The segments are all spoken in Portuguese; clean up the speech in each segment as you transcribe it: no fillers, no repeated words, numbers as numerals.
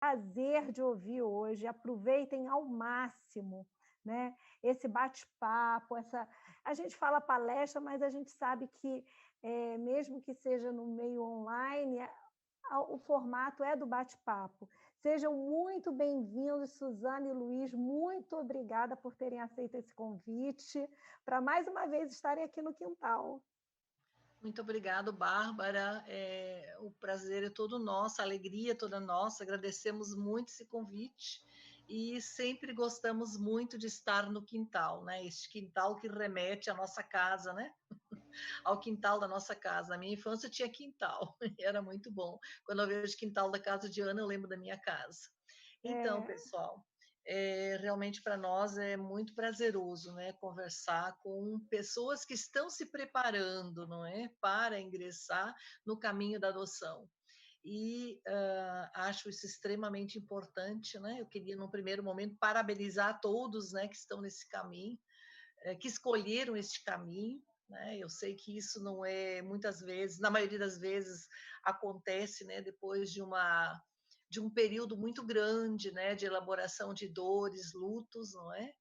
prazer de ouvir hoje. Aproveitem ao máximo, né, esse bate-papo, a gente fala palestra, mas a gente sabe que, mesmo que seja no meio online, o formato é do bate-papo. Sejam muito bem-vindos, Suzana e Luiz, muito obrigada por terem aceito esse convite, para mais uma vez estarem aqui no quintal. Muito obrigado, Bárbara. O prazer é todo nosso, a alegria é toda nossa. Agradecemos muito esse convite e sempre gostamos muito de estar no quintal, né? Este quintal que remete à nossa casa, né? Ao quintal da nossa casa. Na minha infância tinha quintal, era muito bom. Quando eu vejo quintal da casa de Ana, eu lembro da minha casa. Então, pessoal, realmente para nós é muito prazeroso, né, conversar com pessoas que estão se preparando, não é, para ingressar no caminho da adoção. E acho isso extremamente importante, né? Eu queria, num primeiro momento, parabenizar todos, né, que estão nesse caminho, que escolheram este caminho, né? Eu sei que isso não é, muitas vezes, na maioria das vezes, acontece, né, depois de um período muito grande, né, de elaboração de dores, lutos, não é?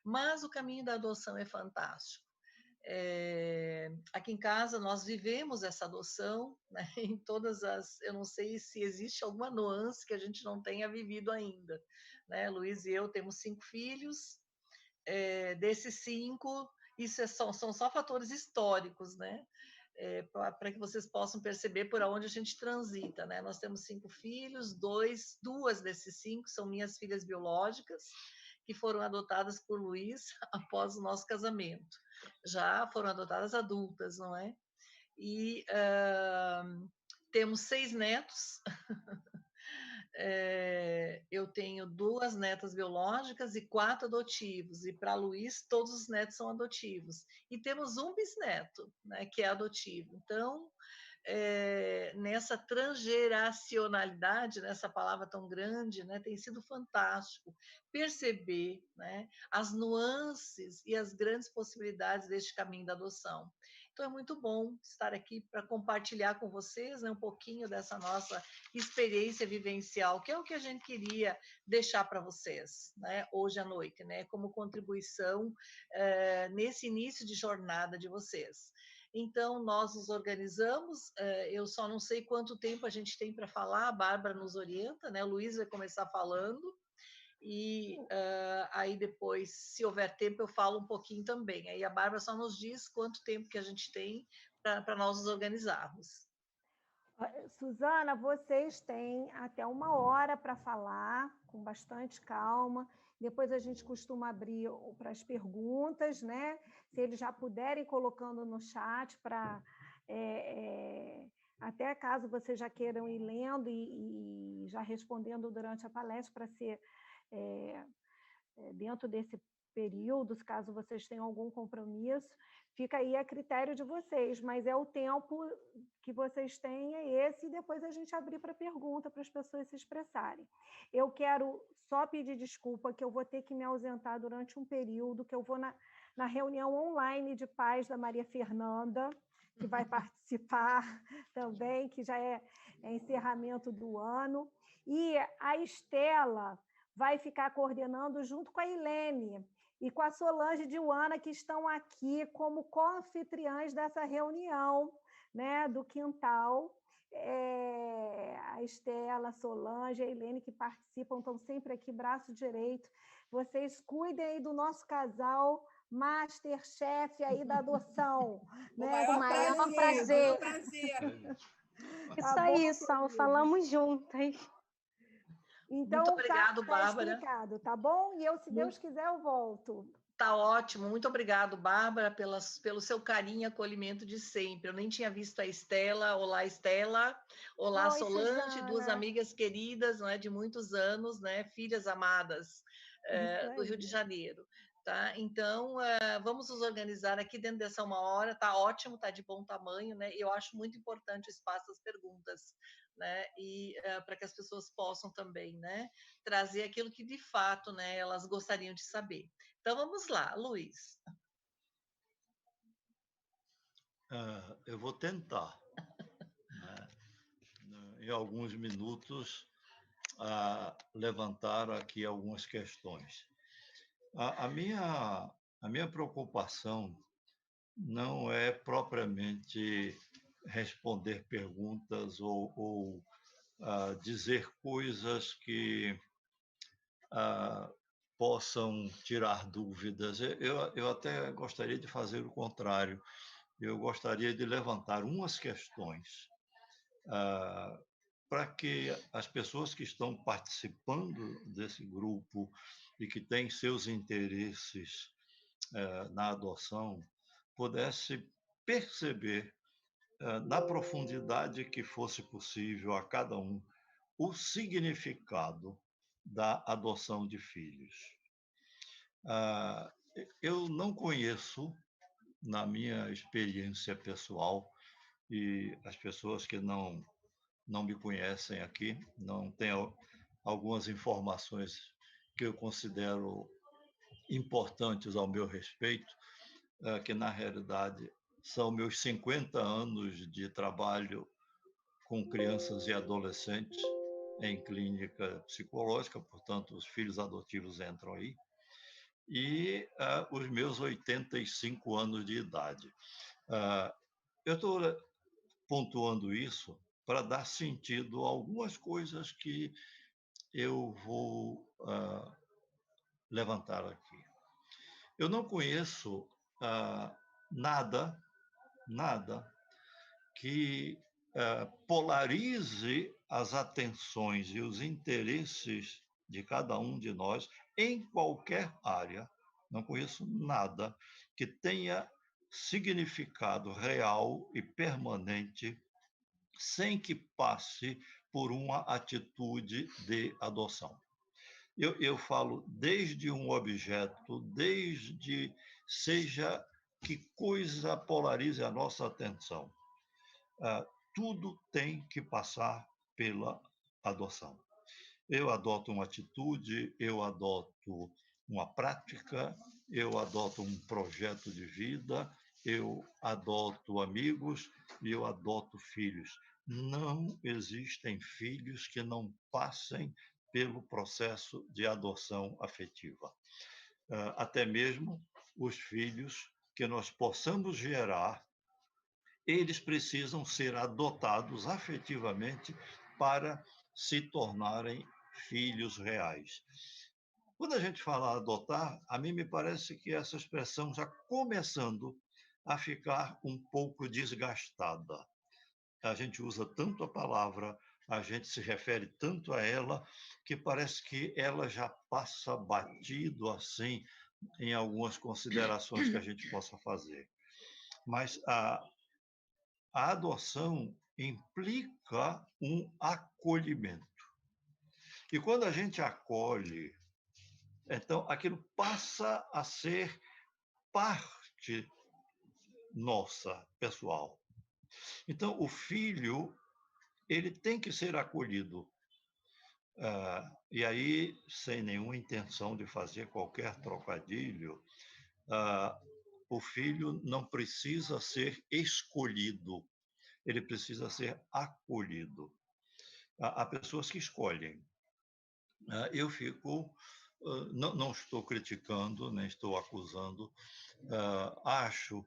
Mas o caminho da adoção é fantástico. Aqui em casa nós vivemos essa adoção, né, em todas as, eu não sei se existe alguma nuance que a gente não tenha vivido ainda, né? Luiz e eu temos 5 filhos, desses 5, isso são só fatores históricos, né? Para que vocês possam perceber por onde a gente transita, né? Nós temos 5 filhos, 2 desses 5 são minhas filhas biológicas, que foram adotadas por Luiz após o nosso casamento. Já foram adotadas adultas, não é? E temos 6 netos. Eu tenho 2 netas biológicas e 4 adotivos, e para Luiz todos os netos são adotivos. E temos um bisneto, né, que é adotivo. Então, nessa transgeracionalidade, nessa palavra tão grande, né, tem sido fantástico perceber, né, as nuances e as grandes possibilidades deste caminho da adoção. Então é muito bom estar aqui para compartilhar com vocês, né, um pouquinho dessa nossa experiência vivencial, que é o que a gente queria deixar para vocês, né, hoje à noite, né, como contribuição nesse início de jornada de vocês. Então, nós nos organizamos, eu só não sei quanto tempo a gente tem para falar, a Bárbara nos orienta, né? O Luiz vai começar falando, e aí depois, se houver tempo, eu falo um pouquinho também. Aí a Bárbara só nos diz quanto tempo que a gente tem para nós nos organizarmos. Suzana, vocês têm até 1 hora para falar, com bastante calma. Depois a gente costuma abrir para as perguntas, né? Se eles já puderem colocando no chat para até caso vocês já queiram ir lendo e já respondendo durante a palestra para ser dentro desse período, caso vocês tenham algum compromisso, fica aí a critério de vocês, mas é o tempo que vocês têm esse, e depois a gente abrir para pergunta, para as pessoas se expressarem. Eu quero só pedir desculpa que eu vou ter que me ausentar durante um período, que eu vou na reunião online de pais da Maria Fernanda, que vai participar também, que já é encerramento do ano, e a Estela vai ficar coordenando junto com a Ilene e com a Solange de Uana, que estão aqui como co-anfitriãs dessa reunião, né, do quintal. A Estela, a Solange, a Ilene, que participam, estão sempre aqui, braço direito. Vocês cuidem aí do nosso casal Masterchef aí da adoção. O né? maior prazer. Isso aí, Sal, falamos juntas. Então, muito obrigado, tá Bárbara. explicado, tá bom? E eu, se Deus quiser, eu volto. Tá ótimo, muito obrigado, Bárbara, pelo seu carinho e acolhimento de sempre. Eu nem tinha visto a Estela. Olá, Estela. Olá, Oi, Solange, Suzana. 2 amigas queridas, não é, de muitos anos, né, filhas amadas do Rio de Janeiro. Tá? Então, vamos nos organizar aqui dentro dessa 1 hora, tá ótimo, tá de bom tamanho, né? E eu acho muito importante o espaço das perguntas, né? E para que as pessoas possam também, né, trazer aquilo que de fato, né, elas gostariam de saber. Então vamos lá, Luiz. Eu vou tentar, né, em alguns minutos, levantar aqui algumas questões. A, a minha, a minha preocupação não é propriamente responder perguntas ou dizer coisas que ah, possam tirar dúvidas. Eu até gostaria de fazer o contrário. Eu gostaria de levantar umas questões para que as pessoas que estão participando desse grupo e que têm seus interesses na adoção pudesse perceber, na profundidade que fosse possível a cada um, o significado da adoção de filhos. Eu não conheço, na minha experiência pessoal, e as pessoas que não me conhecem aqui, não têm algumas informações que eu considero importantes ao meu respeito, que na realidade são meus 50 anos de trabalho com crianças e adolescentes em clínica psicológica, portanto, os filhos adotivos entram aí, e os meus 85 anos de idade. Eu estou pontuando isso para dar sentido a algumas coisas que eu vou levantar aqui. Eu não conheço nada que polarize as atenções e os interesses de cada um de nós em qualquer área. Não conheço nada que tenha significado real e permanente sem que passe por uma atitude de adoção. Eu falo desde um objeto, desde seja que coisa polarize a nossa atenção. Tudo tem que passar pela adoção. Eu adoto uma atitude, eu adoto uma prática, eu adoto um projeto de vida, eu adoto amigos e eu adoto filhos. Não existem filhos que não passem pelo processo de adoção afetiva. Até mesmo os filhos que nós possamos gerar, eles precisam ser adotados afetivamente para se tornarem filhos reais. Quando a gente fala adotar, a mim me parece que essa expressão já começando a ficar um pouco desgastada. A gente usa tanto a palavra, a gente se refere tanto a ela, que parece que ela já passa batido assim em algumas considerações que a gente possa fazer. Mas a adoção implica um acolhimento. E quando a gente acolhe, então aquilo passa a ser parte nossa, pessoal. Então o filho, ele tem que ser acolhido. E aí, sem nenhuma intenção de fazer qualquer trocadilho, o filho não precisa ser escolhido, ele precisa ser acolhido. Há pessoas que escolhem. Eu fico, não estou criticando, nem estou acusando, acho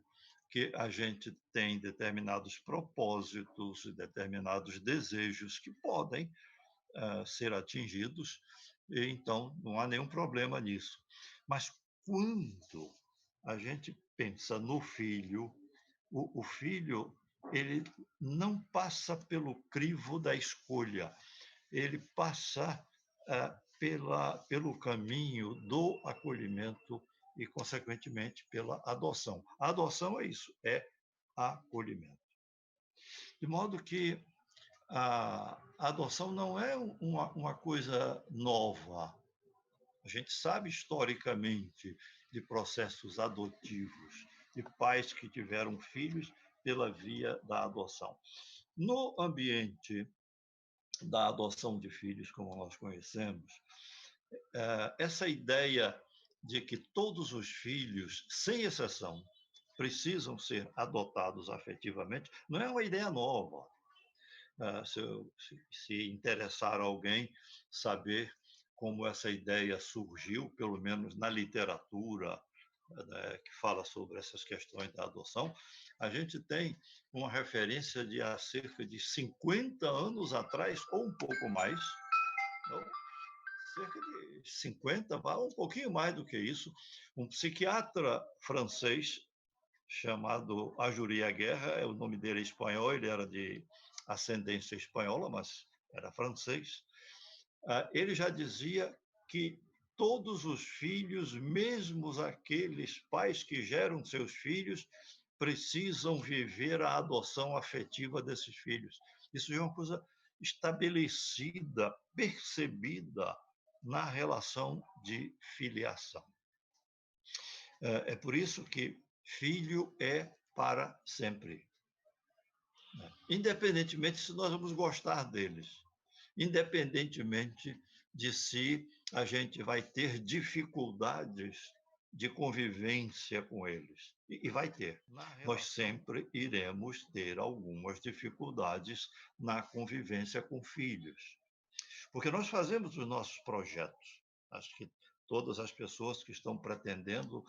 que a gente tem determinados propósitos e determinados desejos que podem ser atingidos, e então não há nenhum problema nisso. Mas quando a gente pensa no filho, o filho ele não passa pelo crivo da escolha, ele passa pelo caminho do acolhimento e, consequentemente, pela adoção. A adoção é isso, é acolhimento. De modo que a adoção não é uma coisa nova. A gente sabe historicamente de processos adotivos, de pais que tiveram filhos pela via da adoção. No ambiente da adoção de filhos, como nós conhecemos, essa ideia de que todos os filhos, sem exceção, precisam ser adotados afetivamente, não é uma ideia nova. Se interessar alguém saber como essa ideia surgiu, pelo menos na literatura, né, que fala sobre essas questões da adoção, a gente tem uma referência de há cerca de 50 anos atrás, ou um pouco mais, ou cerca de 50, um pouquinho mais do que isso, um psiquiatra francês chamado Ajuri Aguerra, o nome dele é espanhol, ele era de ascendência espanhola, mas era francês. Ele já dizia que todos os filhos, mesmo aqueles pais que geram seus filhos, precisam viver a adoção afetiva desses filhos. Isso é uma coisa estabelecida, percebida na relação de filiação. É por isso que filho é para sempre. Independentemente se nós vamos gostar deles, independentemente de se a gente vai ter dificuldades de convivência com eles. E vai ter. Nós sempre iremos ter algumas dificuldades na convivência com filhos. Porque nós fazemos os nossos projetos. Acho que todas as pessoas que estão pretendendo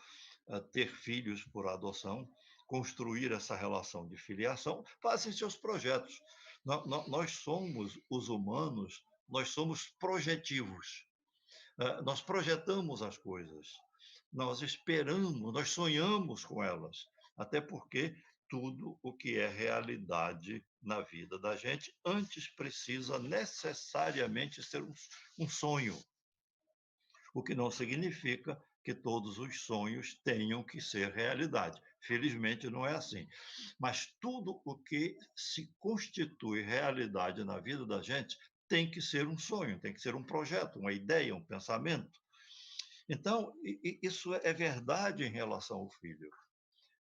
ter filhos por adoção, construir essa relação de filiação, fazem seus projetos. Nós somos, os humanos, nós somos projetivos. Nós projetamos as coisas, nós esperamos, nós sonhamos com elas, até porque tudo o que é realidade na vida da gente antes precisa necessariamente ser um sonho, o que não significa que todos os sonhos tenham que ser realidade. Felizmente não é assim. Mas tudo o que se constitui realidade na vida da gente tem que ser um sonho, tem que ser um projeto, uma ideia, um pensamento. Então, isso é verdade em relação ao filho.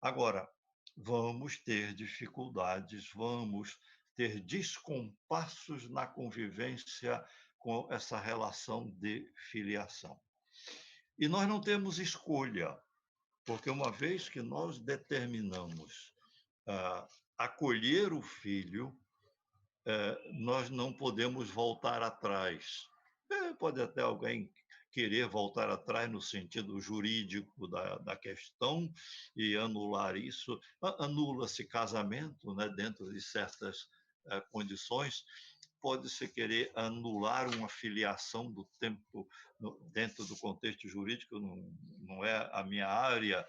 Agora, vamos ter dificuldades, vamos ter descompassos na convivência com essa relação de filiação. E nós não temos escolha, porque uma vez que nós determinamos acolher o filho, nós não podemos voltar atrás. Pode até alguém querer voltar atrás no sentido jurídico da questão e anular isso. Anula-se casamento, né, dentro de certas condições. Pode-se querer anular uma filiação do tempo dentro do contexto jurídico, não é a minha área,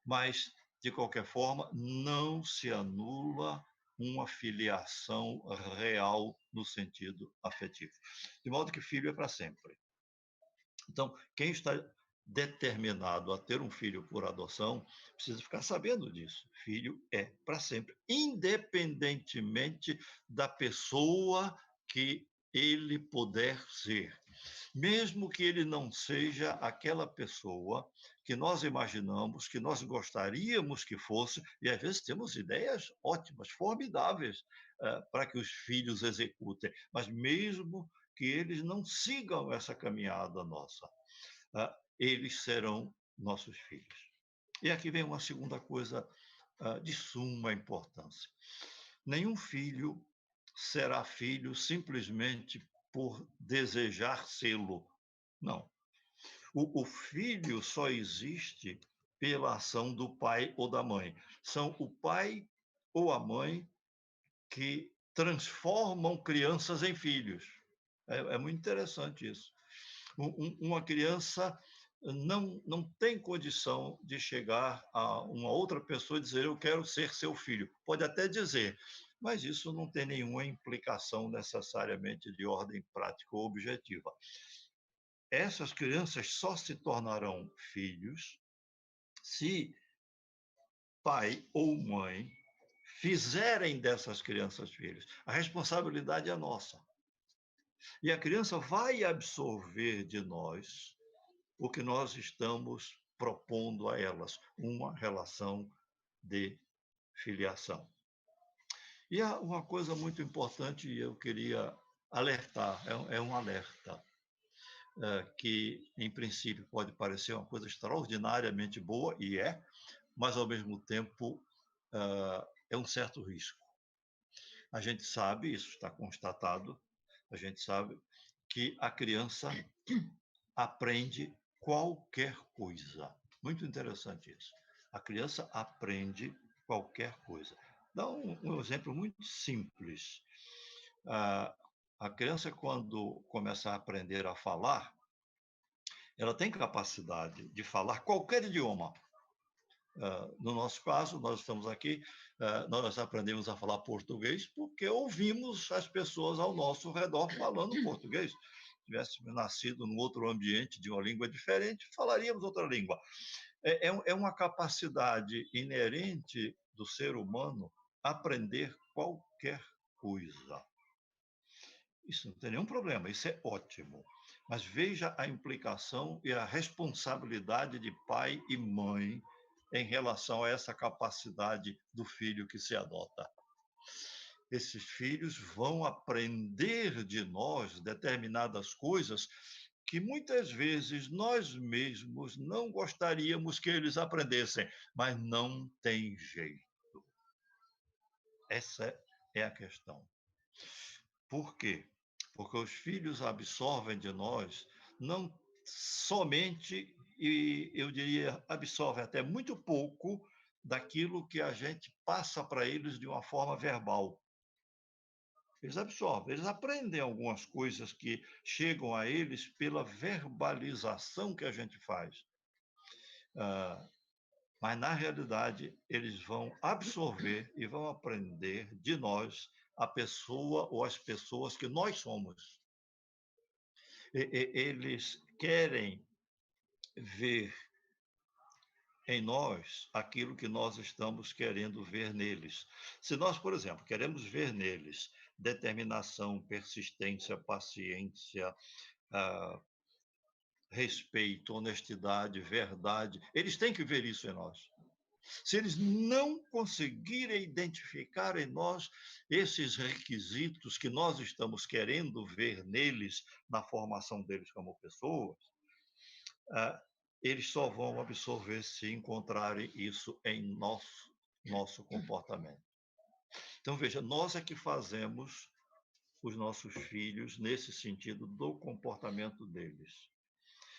mas, de qualquer forma, não se anula uma filiação real no sentido afetivo. De modo que filho é para sempre. Então, quem está determinado a ter um filho por adoção precisa ficar sabendo disso. Filho é para sempre, independentemente da pessoa que ele puder ser. Mesmo que ele não seja aquela pessoa que nós imaginamos, que nós gostaríamos que fosse, e às vezes temos ideias ótimas, formidáveis, para que os filhos executem, mas mesmo que eles não sigam essa caminhada nossa, eles serão nossos filhos. E aqui vem uma segunda coisa de suma importância. Nenhum filho será filho simplesmente por desejar sê-lo. Não. O filho só existe pela ação do pai ou da mãe. São o pai ou a mãe que transformam crianças em filhos. É muito interessante isso. Uma criança não tem condição de chegar a uma outra pessoa e dizer eu quero ser seu filho. Pode até dizer, mas isso não tem nenhuma implicação necessariamente de ordem prática ou objetiva. Essas crianças só se tornarão filhos se pai ou mãe fizerem dessas crianças filhos. A responsabilidade é nossa. E a criança vai absorver de nós o que nós estamos propondo a elas, uma relação de filiação. E há uma coisa muito importante e eu queria alertar, é um alerta, que em princípio pode parecer uma coisa extraordinariamente boa, e mas ao mesmo tempo é um certo risco. A gente sabe, isso está constatado, a gente sabe que a criança aprende qualquer coisa. Muito interessante isso. A criança aprende qualquer coisa. Dá um exemplo muito simples. A criança, quando começa a aprender a falar, ela tem capacidade de falar qualquer idioma. No nosso caso, nós estamos aqui, nós aprendemos a falar português porque ouvimos as pessoas ao nosso redor falando português. Se tivéssemos nascido num outro ambiente, de uma língua diferente, falaríamos outra língua. É uma capacidade inerente do ser humano aprender qualquer coisa. Isso não tem nenhum problema, isso é ótimo. Mas veja a implicação e a responsabilidade de pai e mãe em relação a essa capacidade do filho que se adota. Esses filhos vão aprender de nós determinadas coisas que muitas vezes nós mesmos não gostaríamos que eles aprendessem, mas não tem jeito. Essa é a questão. Por quê? Porque os filhos absorvem de nós não somente, e eu diria, absorvem até muito pouco daquilo que a gente passa para eles de uma forma verbal. Eles absorvem, eles aprendem algumas coisas que chegam a eles pela verbalização que a gente faz. Mas, na realidade, eles vão absorver e vão aprender de nós a pessoa ou as pessoas que nós somos. Eles querem ver em nós aquilo que nós estamos querendo ver neles. Se nós, por exemplo, queremos ver neles determinação, persistência, paciência, respeito, honestidade, verdade, eles têm que ver isso em nós. Se eles não conseguirem identificar em nós esses requisitos que nós estamos querendo ver neles, na formação deles como pessoas, eles só vão absorver se encontrarem isso em nosso comportamento. Então, veja, nós é que fazemos os nossos filhos nesse sentido do comportamento deles.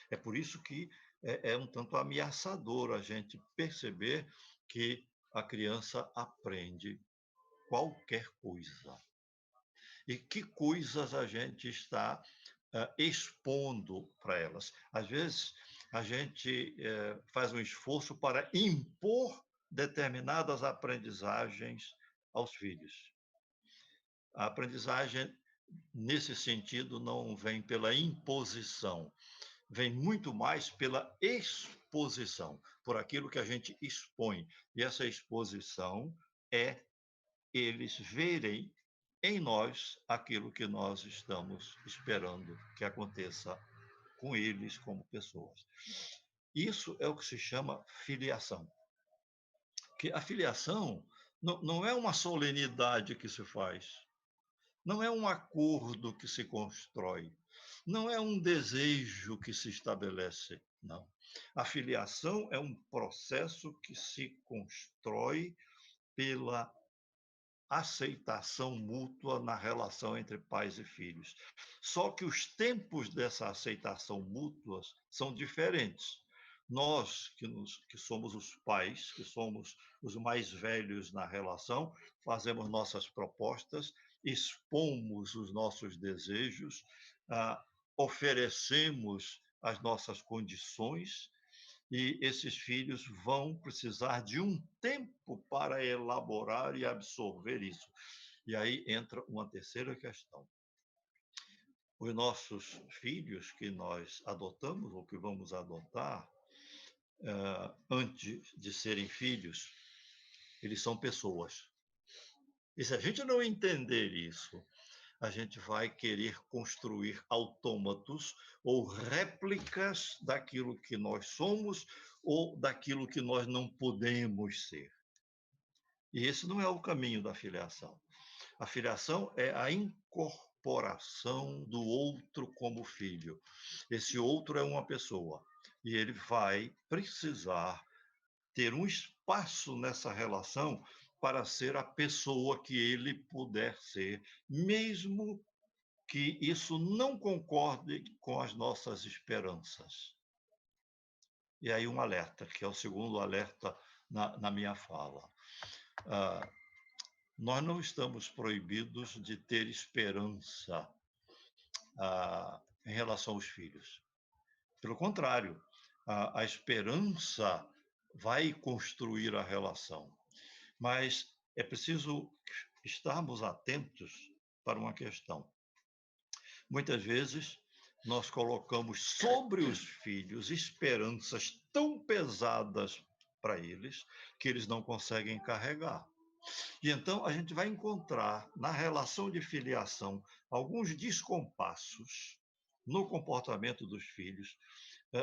É por isso que é um tanto ameaçador a gente perceber que a criança aprende qualquer coisa. E que coisas a gente está expondo para elas. Às vezes, a gente faz um esforço para impor determinadas aprendizagens aos filhos. A aprendizagem, nesse sentido, não vem pela imposição, vem muito mais pela exposição, por aquilo que a gente expõe. E essa exposição é eles verem em nós aquilo que nós estamos esperando que aconteça com eles como pessoas. Isso é o que se chama filiação. Que a filiação não é uma solenidade que se faz, não é um acordo que se constrói, não é um desejo que se estabelece, não. A filiação é um processo que se constrói pela aceitação mútua na relação entre pais e filhos. Só que os tempos dessa aceitação mútua são diferentes. Nós, que somos os pais, que somos os mais velhos na relação, fazemos nossas propostas, expomos os nossos desejos, oferecemos as nossas condições, e esses filhos vão precisar de um tempo para elaborar e absorver isso. E aí entra uma terceira questão. Os nossos filhos que nós adotamos ou que vamos adotar, antes de serem filhos, eles são pessoas. E se a gente não entender isso, a gente vai querer construir autômatos ou réplicas daquilo que nós somos ou daquilo que nós não podemos ser. E esse não é o caminho da filiação. A filiação é a incorporação do outro como filho. Esse outro é uma pessoa e ele vai precisar ter um espaço nessa relação para ser a pessoa que ele puder ser, mesmo que isso não concorde com as nossas esperanças. E aí um alerta, que é o segundo alerta na minha fala. Nós não estamos proibidos de ter esperança em relação aos filhos. Pelo contrário, a esperança vai construir a relação. Mas é preciso estarmos atentos para uma questão. Muitas vezes, nós colocamos sobre os filhos esperanças tão pesadas para eles que eles não conseguem carregar. E então a gente vai encontrar na relação de filiação alguns descompassos no comportamento dos filhos,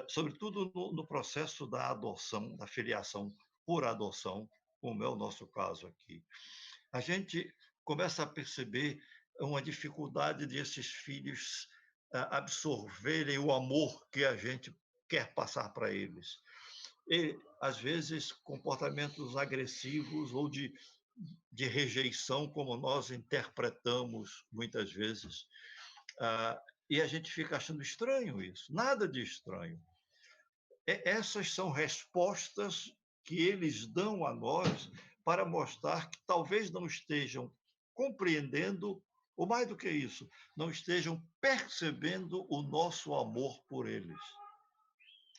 sobretudo no processo da adoção, da filiação por adoção, como é o nosso caso aqui. A gente começa a perceber uma dificuldade desses filhos absorverem o amor que a gente quer passar para eles. E, às vezes, comportamentos agressivos ou de rejeição, como nós interpretamos muitas vezes, e a gente fica achando estranho isso. Nada de estranho. Essas são respostas que eles dão a nós para mostrar que talvez não estejam compreendendo, ou mais do que isso, não estejam percebendo o nosso amor por eles.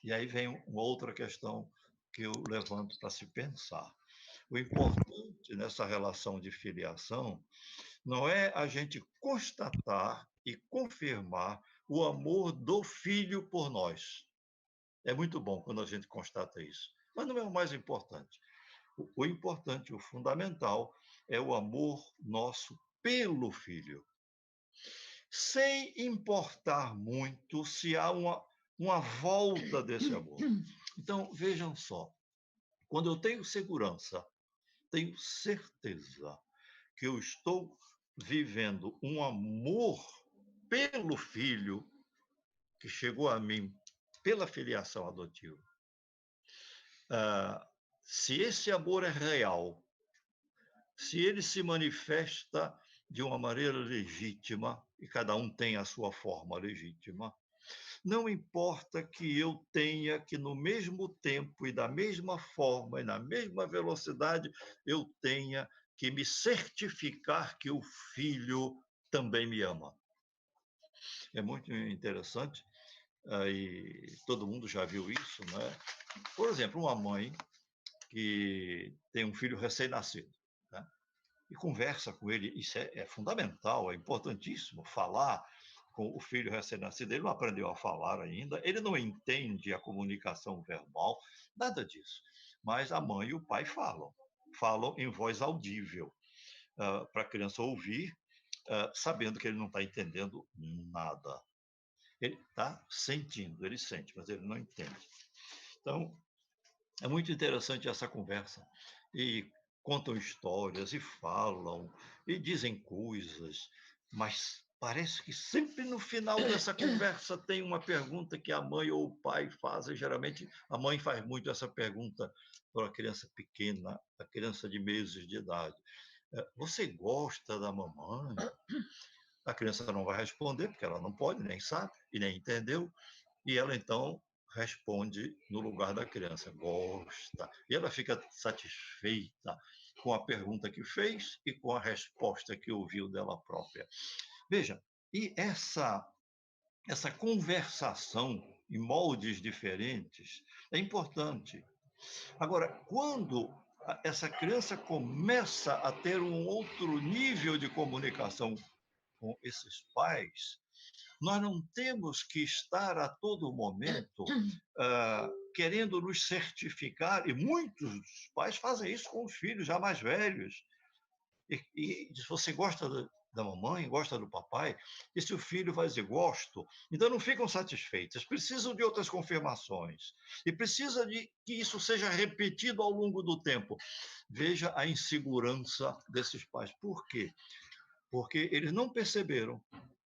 E aí vem uma outra questão que eu levanto para se pensar. O importante nessa relação de filiação não é a gente constatar e confirmar o amor do filho por nós. É muito bom quando a gente constata isso, mas não é o mais importante. O importante, o fundamental, é o amor nosso pelo filho. Sem importar muito se há uma volta desse amor. Então, vejam só, quando eu tenho segurança, tenho certeza que eu estou vivendo um amor pelo filho que chegou a mim pela filiação adotiva. Se esse amor é real, se ele se manifesta de uma maneira legítima, e cada um tem a sua forma legítima, não importa que eu tenha que, no mesmo tempo e da mesma forma e na mesma velocidade, eu tenha que me certificar que o filho também me ama. É muito interessante, e todo mundo já viu isso, né? Por exemplo, uma mãe que tem um filho recém-nascido, né? E conversa com ele, isso é fundamental, é importantíssimo falar com o filho recém-nascido. Ele não aprendeu a falar ainda, ele não entende a comunicação verbal, nada disso. Mas a mãe e o pai falam em voz audível, para a criança ouvir, sabendo que ele não está entendendo nada. Ele está sentindo, ele sente, mas ele não entende. Então, é muito interessante essa conversa. E contam histórias, e falam, e dizem coisas, mas parece que sempre no final dessa conversa tem uma pergunta que a mãe ou o pai fazem. Geralmente, a mãe faz muito essa pergunta para a criança pequena, a criança de meses de idade. Você gosta da mamãe? A criança não vai responder, porque ela não pode, nem sabe, e nem entendeu. E ela, então, responde no lugar da criança, gosta. E ela fica satisfeita com a pergunta que fez e com a resposta que ouviu dela própria. Veja, e essa conversação em moldes diferentes é importante. Agora, quando essa criança começa a ter um outro nível de comunicação com esses pais, nós não temos que estar a todo momento querendo nos certificar, e muitos pais fazem isso com os filhos já mais velhos. E se você gosta da mamãe, gosta do papai, e se o filho vai dizer gosto, então não ficam satisfeitos, precisam de outras confirmações, e precisa de que isso seja repetido ao longo do tempo. Veja a insegurança desses pais. Por quê? Porque eles não perceberam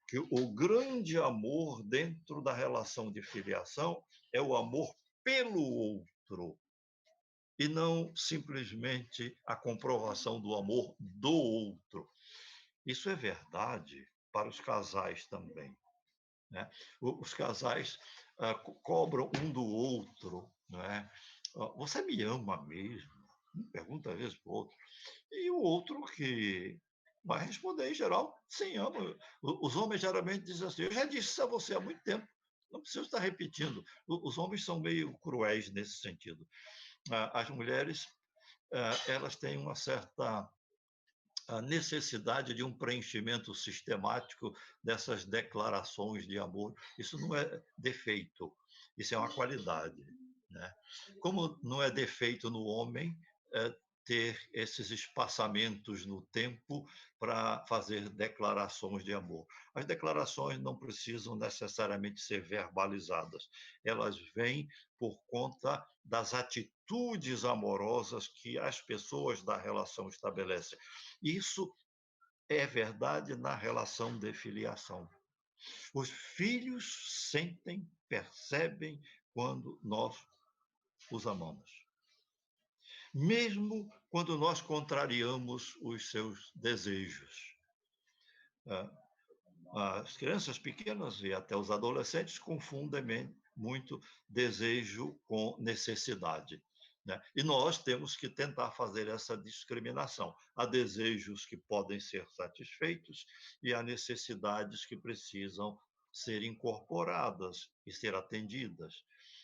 que o grande amor dentro da relação de filiação é o amor pelo outro, e não simplesmente a comprovação do amor do outro. Isso é verdade para os casais também, né? Os casais cobram um do outro, né? Você me ama mesmo? Pergunta às vezes para o outro. E o outro que vai responder, em geral, sim, amo. Os homens geralmente dizem assim, eu já disse isso a você há muito tempo, não preciso estar repetindo. Os homens são meio cruéis nesse sentido. As mulheres, elas têm uma certa necessidade de um preenchimento sistemático dessas declarações de amor. Isso não é defeito, isso é uma qualidade, né? Como não é defeito no homem ter esses espaçamentos no tempo para fazer declarações de amor. As declarações não precisam necessariamente ser verbalizadas, elas vêm por conta das atitudes amorosas que as pessoas da relação estabelecem. Isso é verdade na relação de filiação. Os filhos sentem, percebem quando nós os amamos. Mesmo quando nós contrariamos os seus desejos. As crianças pequenas e até os adolescentes confundem muito desejo com necessidade, né? E nós temos que tentar fazer essa discriminação. Há desejos que podem ser satisfeitos e há necessidades que precisam ser incorporadas e ser atendidas.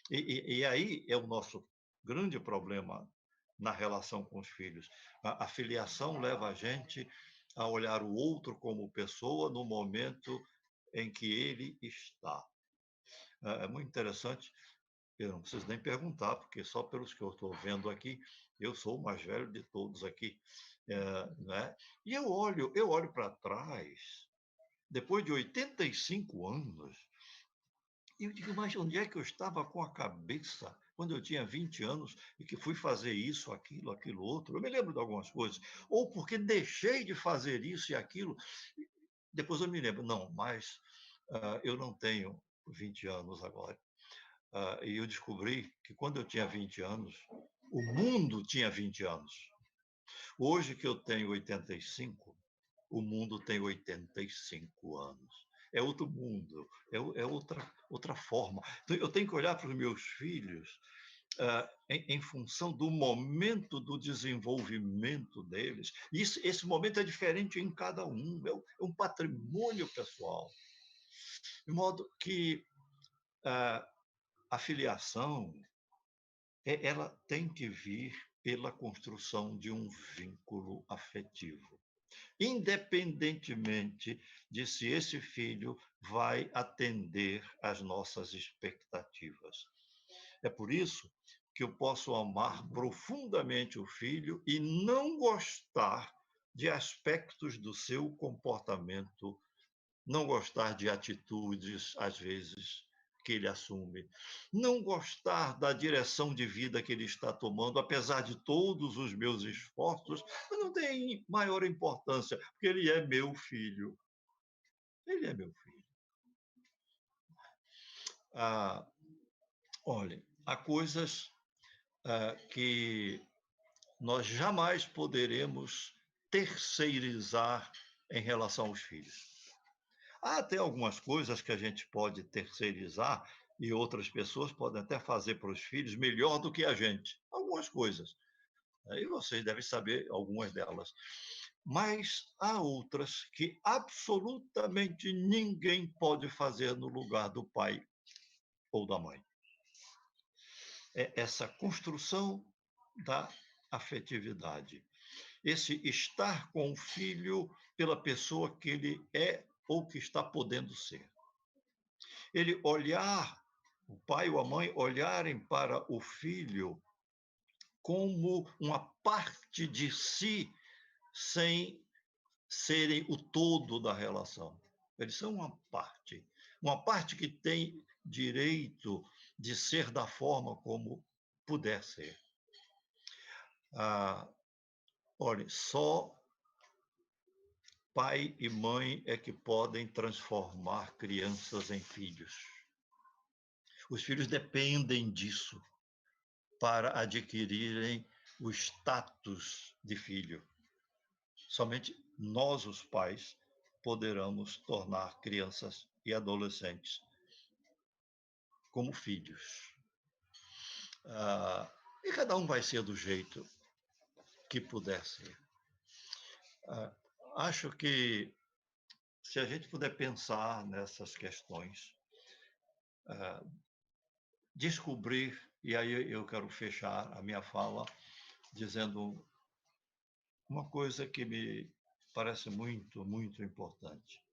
E aí é o nosso grande problema na relação com os filhos. A filiação leva a gente a olhar o outro como pessoa no momento em que ele está. É muito interessante, eu não preciso nem perguntar, porque só pelos que eu estou vendo aqui, eu sou o mais velho de todos aqui, né? E eu olho para trás, depois de 85 anos, e eu digo, mas onde é que eu estava com a cabeça quando eu tinha 20 anos e que fui fazer isso, aquilo outro? Eu me lembro de algumas coisas. Ou porque deixei de fazer isso e aquilo. Depois eu me lembro, não, mas eu não tenho 20 anos agora. E eu descobri que quando eu tinha 20 anos, o mundo tinha 20 anos. Hoje que eu tenho 85, o mundo tem 85 anos. É outro mundo, é outra forma. Então, eu tenho que olhar para os meus filhos em função do momento do desenvolvimento deles. Esse momento é diferente em cada um, é um patrimônio pessoal. De modo que a filiação ela tem que vir pela construção de um vínculo afetivo, independentemente de se esse filho vai atender às nossas expectativas. É por isso que eu posso amar profundamente o filho e não gostar de aspectos do seu comportamento, não gostar de atitudes, às vezes, que ele assume, não gostar da direção de vida que ele está tomando, apesar de todos os meus esforços, não tem maior importância, porque ele é meu filho. Ele é meu filho. Olha, há coisas que nós jamais poderemos terceirizar em relação aos filhos. Há até algumas coisas que a gente pode terceirizar e outras pessoas podem até fazer para os filhos melhor do que a gente. Algumas coisas. E vocês devem saber algumas delas. Mas há outras que absolutamente ninguém pode fazer no lugar do pai ou da mãe. É essa construção da afetividade. Esse estar com o filho pela pessoa que ele é ou que está podendo ser. Ele olhar, o pai ou a mãe olharem para o filho como uma parte de si, sem serem o todo da relação. Eles são uma parte que tem direito de ser da forma como puder ser. Olha, só pai e mãe é que podem transformar crianças em filhos. Os filhos dependem disso para adquirirem o status de filho. Somente nós, os pais, poderemos tornar crianças e adolescentes como filhos. E cada um vai ser do jeito que puder ser. Acho que, se a gente puder pensar nessas questões, descobrir, e aí eu quero fechar a minha fala dizendo uma coisa que me parece muito, muito importante.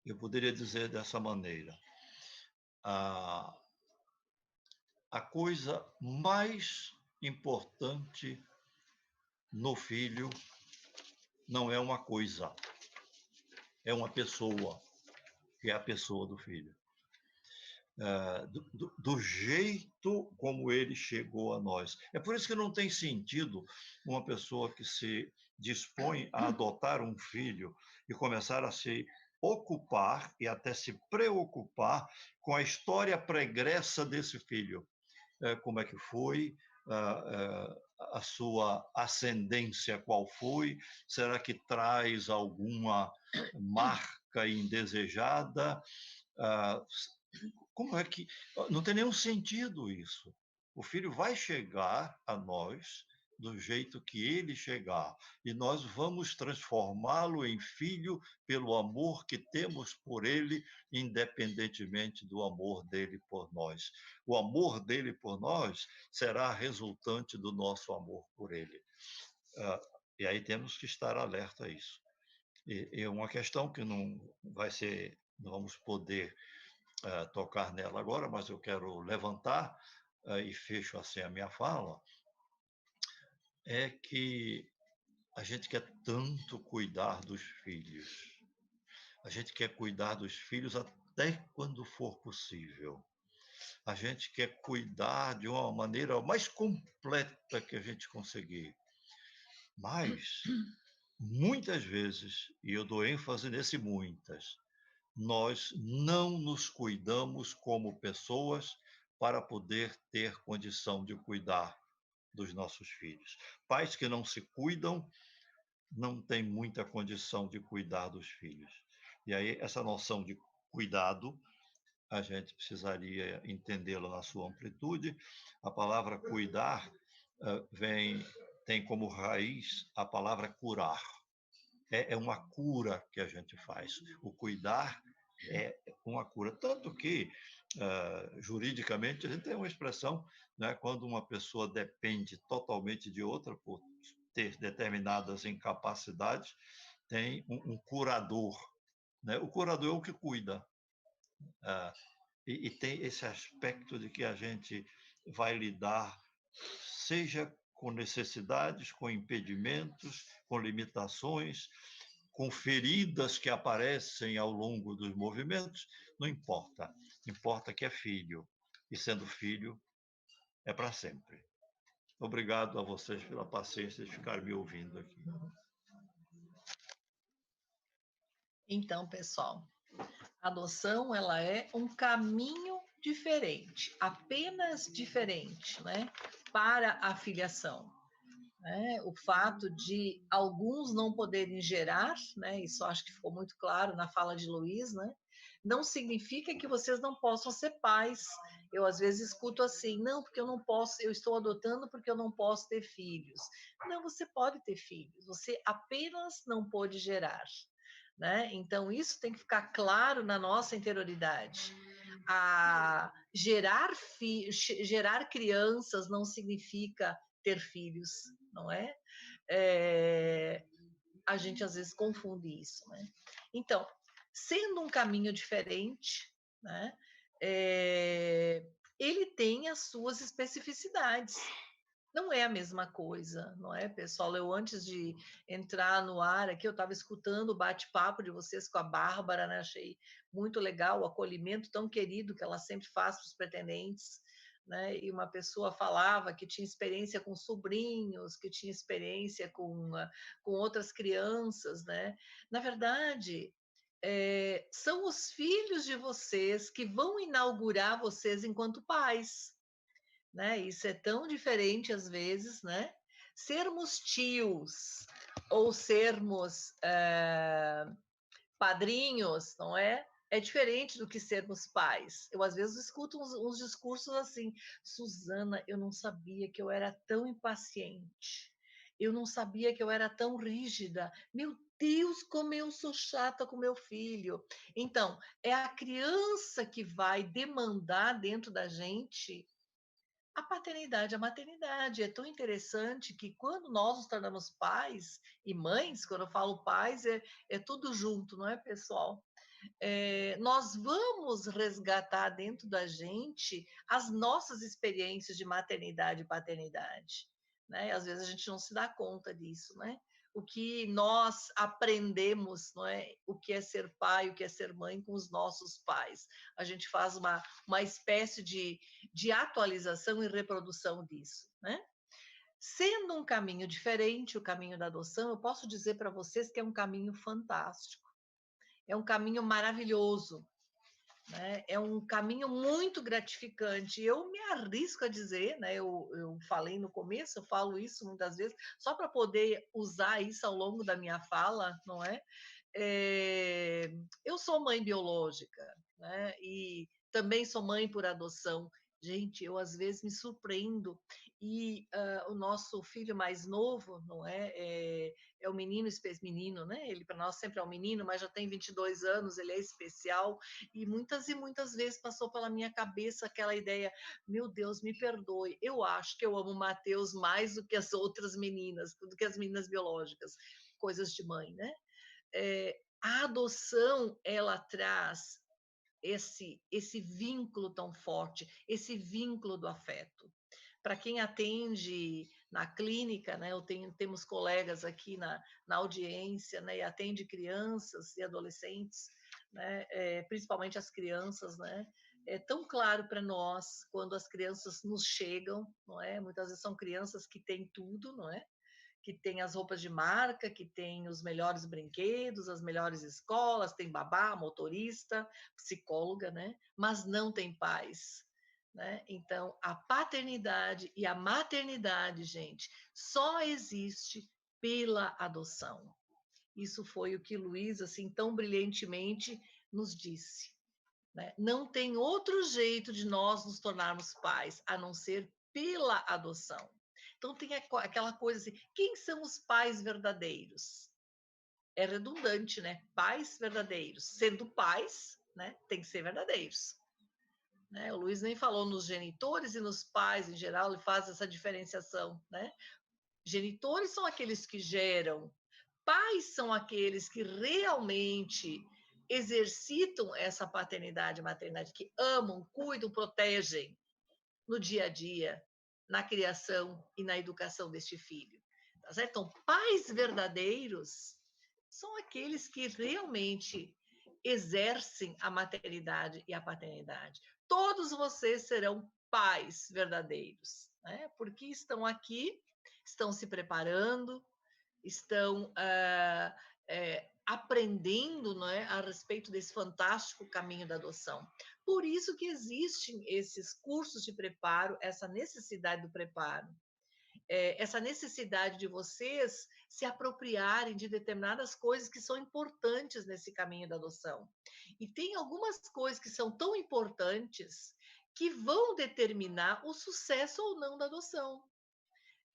Eu poderia dizer dessa maneira: a coisa mais importante no filho não é uma coisa, é uma pessoa, que é a pessoa do filho. Do jeito como ele chegou a nós. É por isso que não tem sentido uma pessoa que se dispõe a adotar um filho e começar a se ocupar e até se preocupar com a história pregressa desse filho. Como é que foi, a sua ascendência qual foi, será que traz alguma marca indesejada? Como é que... Não tem nenhum sentido isso. O filho vai chegar a nós do jeito que ele chegar, e nós vamos transformá-lo em filho pelo amor que temos por ele, independentemente do amor dele por nós. O amor dele por nós será resultante do nosso amor por ele. E aí temos que estar alerta a isso. E uma questão que não vamos poder tocar nela agora, mas eu quero levantar, e fecho assim a minha fala, é que a gente quer tanto cuidar dos filhos. A gente quer cuidar dos filhos até quando for possível. A gente quer cuidar de uma maneira mais completa que a gente conseguir. Mas, muitas vezes, e eu dou ênfase nesse muitas, nós não nos cuidamos como pessoas para poder ter condição de cuidar dos nossos filhos. Pais que não se cuidam não têm muita condição de cuidar dos filhos. E aí, essa noção de cuidado, a gente precisaria entendê-la na sua amplitude. A palavra cuidar tem como raiz a palavra curar. É uma cura que a gente faz. O cuidar é uma cura. Tanto que, juridicamente, a gente tem uma expressão, né, quando uma pessoa depende totalmente de outra por ter determinadas incapacidades, tem um curador. Né? O curador é o que cuida. E tem esse aspecto de que a gente vai lidar, seja com necessidades, com impedimentos, com limitações, com feridas que aparecem ao longo dos movimentos, não importa. Importa que é filho, e sendo filho, é para sempre. Obrigado a vocês pela paciência de ficar me ouvindo aqui. Então, pessoal, a adoção, ela é um caminho diferente, apenas diferente, né, para a filiação. Né? O fato de alguns não poderem gerar, né, isso acho que ficou muito claro na fala de Luiz, né, não significa que vocês não possam ser pais. Eu às vezes escuto assim, não, porque eu não posso, eu estou adotando porque eu não posso ter filhos. Não, você pode ter filhos, você apenas não pode gerar. Né? Então, isso tem que ficar claro na nossa interioridade. Gerar crianças não significa ter filhos, não é? A gente às vezes confunde isso, né? Então, sendo um caminho diferente, né? Ele tem as suas especificidades. Não é a mesma coisa, não é, pessoal? Eu, antes de entrar no ar aqui, eu estava escutando o bate-papo de vocês com a Bárbara, né? Achei muito legal o acolhimento tão querido que ela sempre faz para os pretendentes, né? E uma pessoa falava que tinha experiência com sobrinhos, que tinha experiência com outras crianças, né? Na verdade, são os filhos de vocês que vão inaugurar vocês enquanto pais. Né? Isso é tão diferente às vezes, né? Sermos tios ou sermos padrinhos, não é? É diferente do que sermos pais. Eu, às vezes, escuto uns discursos assim: Susana, eu não sabia que eu era tão impaciente. Eu não sabia que eu era tão rígida. Meu Deus, como eu sou chata com meu filho. Então, é a criança que vai demandar dentro da gente a paternidade, a maternidade. É tão interessante que quando nós nos tornamos pais e mães, quando eu falo pais, é tudo junto, não é, pessoal? Nós vamos resgatar dentro da gente as nossas experiências de maternidade e paternidade, né? Às vezes a gente não se dá conta disso, né? O que nós aprendemos, não é? O que é ser pai, o que é ser mãe com os nossos pais. A gente faz uma espécie de atualização e reprodução disso, né? Sendo um caminho diferente, o caminho da adoção, eu posso dizer para vocês que é um caminho fantástico. É um caminho maravilhoso, né? É um caminho muito gratificante. Eu me arrisco a dizer, né? Eu falei no começo, eu falo isso muitas vezes, só para poder usar isso ao longo da minha fala, não é? Eu sou mãe biológica, né? E também sou mãe por adoção. Gente, eu às vezes me surpreendo. E o nosso filho mais novo, não é? É o menino, né? Ele para nós sempre é um menino, mas já tem 22 anos, ele é especial. E muitas vezes passou pela minha cabeça aquela ideia: meu Deus, me perdoe, eu acho que eu amo o Mateus mais do que as outras meninas, do que as meninas biológicas, coisas de mãe, né? A adoção, ela traz esse vínculo tão forte, esse vínculo do afeto. Para quem atende na clínica, né, temos colegas aqui na audiência, né, e atende crianças e adolescentes, né, principalmente as crianças, né, é tão claro para nós quando as crianças nos chegam, não é? Muitas vezes são crianças que têm tudo, não é? Que tem as roupas de marca, que tem os melhores brinquedos, as melhores escolas, tem babá, motorista, psicóloga, né? Mas não tem pais, né? Então, a paternidade e a maternidade, gente, só existe pela adoção. Isso foi o que Luiz, assim, tão brilhantemente nos disse, né? Não tem outro jeito de nós nos tornarmos pais, a não ser pela adoção. Então tem aquela coisa assim, quem são os pais verdadeiros? É redundante, né? Pais verdadeiros. Sendo pais, né? Tem que ser verdadeiros. Né? O Luiz nem falou nos genitores e nos pais em geral, ele faz essa diferenciação, né? Genitores são aqueles que geram, pais são aqueles que realmente exercitam essa paternidade e maternidade, que amam, cuidam, protegem no dia a dia, na criação e na educação deste filho. Tá certo? Então, pais verdadeiros são aqueles que realmente exercem a maternidade e a paternidade. Todos vocês serão pais verdadeiros, né? Porque estão aqui, estão se preparando, estão aprendendo, não é, a respeito desse fantástico caminho da adoção. Por isso que existem esses cursos de preparo, essa necessidade do preparo, essa necessidade de vocês se apropriarem de determinadas coisas que são importantes nesse caminho da adoção. E tem algumas coisas que são tão importantes que vão determinar o sucesso ou não da adoção.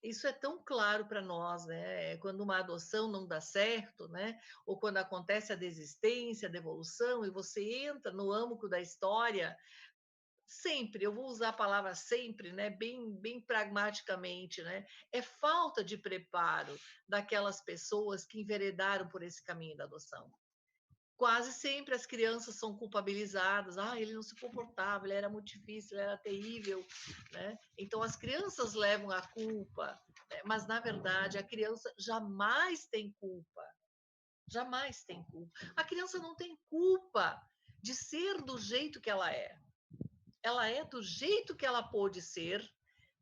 Isso é tão claro para nós, né? Quando uma adoção não dá certo, né? Ou quando acontece a desistência, a devolução, e você entra no âmago da história, sempre, eu vou usar a palavra sempre, né? Bem pragmaticamente, né? É falta de preparo daquelas pessoas que enveredaram por esse caminho da adoção. Quase sempre as crianças são culpabilizadas. Ah, ele não se comportava, ele era muito difícil, ele era terrível, né? Então as crianças levam a culpa, né? Mas na verdade a criança jamais tem culpa. Jamais tem culpa. A criança não tem culpa de ser do jeito que ela é. Ela é do jeito que ela pôde ser,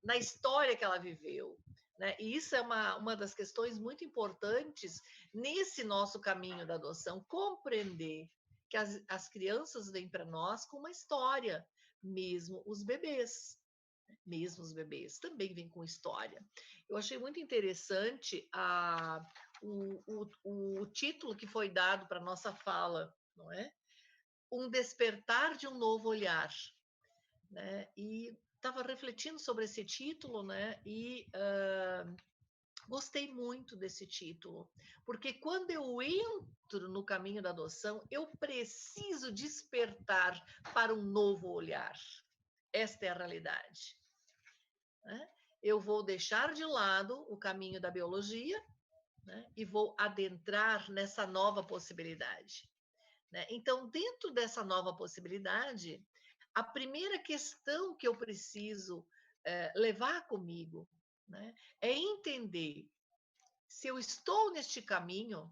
na história que ela viveu. Né? E isso é uma das questões muito importantes nesse nosso caminho da adoção, compreender que as crianças vêm para nós com uma história, mesmo os bebês. Mesmo os bebês também vêm com história. Eu achei muito interessante o título que foi dado para a nossa fala, não é? Um despertar de um novo olhar, né? E estava refletindo sobre esse título, né? E gostei muito desse título, porque quando eu entro no caminho da adoção, eu preciso despertar para um novo olhar. Esta é a realidade, né? Eu vou deixar de lado o caminho da biologia, né? E vou adentrar nessa nova possibilidade, né? Então, dentro dessa nova possibilidade, a primeira questão que eu preciso levar comigo, né, é entender se eu estou neste caminho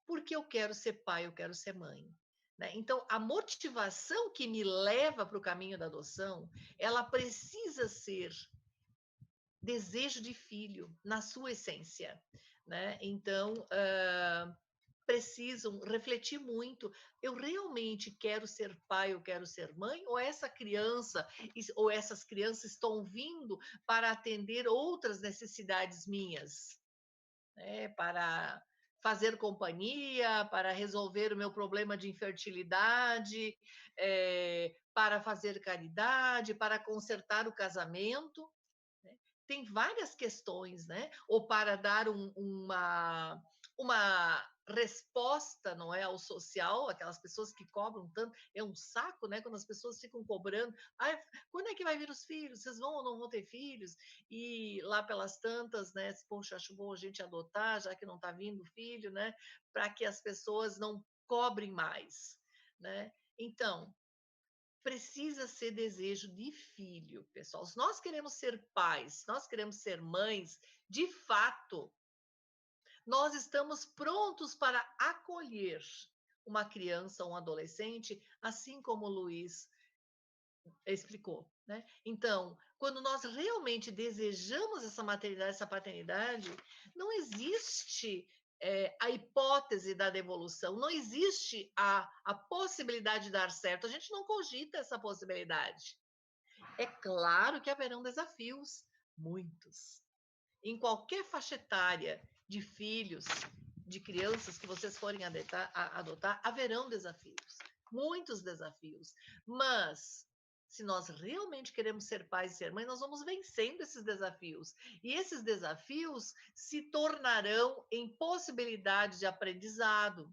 porque eu quero ser pai, eu quero ser mãe. Né? Então, a motivação que me leva para o caminho da adoção, ela precisa ser desejo de filho, na sua essência. Né? Então, precisam refletir muito. Eu realmente quero ser pai, eu quero ser mãe, ou essa criança, ou essas crianças estão vindo para atender outras necessidades minhas, né? Para fazer companhia, para resolver o meu problema de infertilidade, para fazer caridade, para consertar o casamento. Tem várias questões, né? Ou para dar uma resposta, não é, ao social, aquelas pessoas que cobram tanto, é um saco, né? Quando as pessoas ficam cobrando, ah, quando é que vai vir os filhos? Vocês vão ou não vão ter filhos? E lá pelas tantas, né? Poxa, acho bom a gente adotar, já que não está vindo filho, né? Para que as pessoas não cobrem mais, né? Então, precisa ser desejo de filho, pessoal. Se nós queremos ser pais, se nós queremos ser mães, de fato, nós estamos prontos para acolher uma criança, um adolescente, assim como o Luiz explicou, né? Então, quando nós realmente desejamos essa maternidade, essa paternidade, não existe a hipótese da devolução, não existe a possibilidade de dar certo, a gente não cogita essa possibilidade. É claro que haverão desafios, muitos. Em qualquer faixa etária de filhos, de crianças que vocês forem adotar, haverão desafios, muitos desafios. Mas, se nós realmente queremos ser pais e ser mães, nós vamos vencendo esses desafios. E esses desafios se tornarão em possibilidades de aprendizado,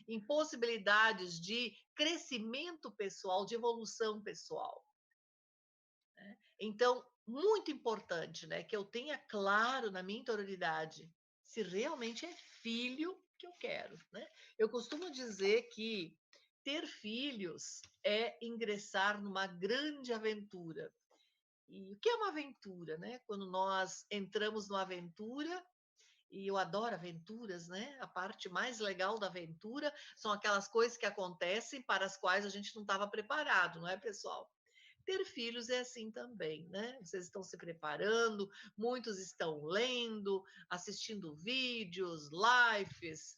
em possibilidades de crescimento pessoal, de evolução pessoal. Então, muito importante, né, que eu tenha claro na minha interioridade se realmente é filho que eu quero, né? Eu costumo dizer que ter filhos é ingressar numa grande aventura. E o que é uma aventura, né? Quando nós entramos numa aventura, e eu adoro aventuras, né? A parte mais legal da aventura são aquelas coisas que acontecem para as quais a gente não estava preparado, não é, pessoal? Ter filhos é assim também, né? Vocês estão se preparando, muitos estão lendo, assistindo vídeos, lives,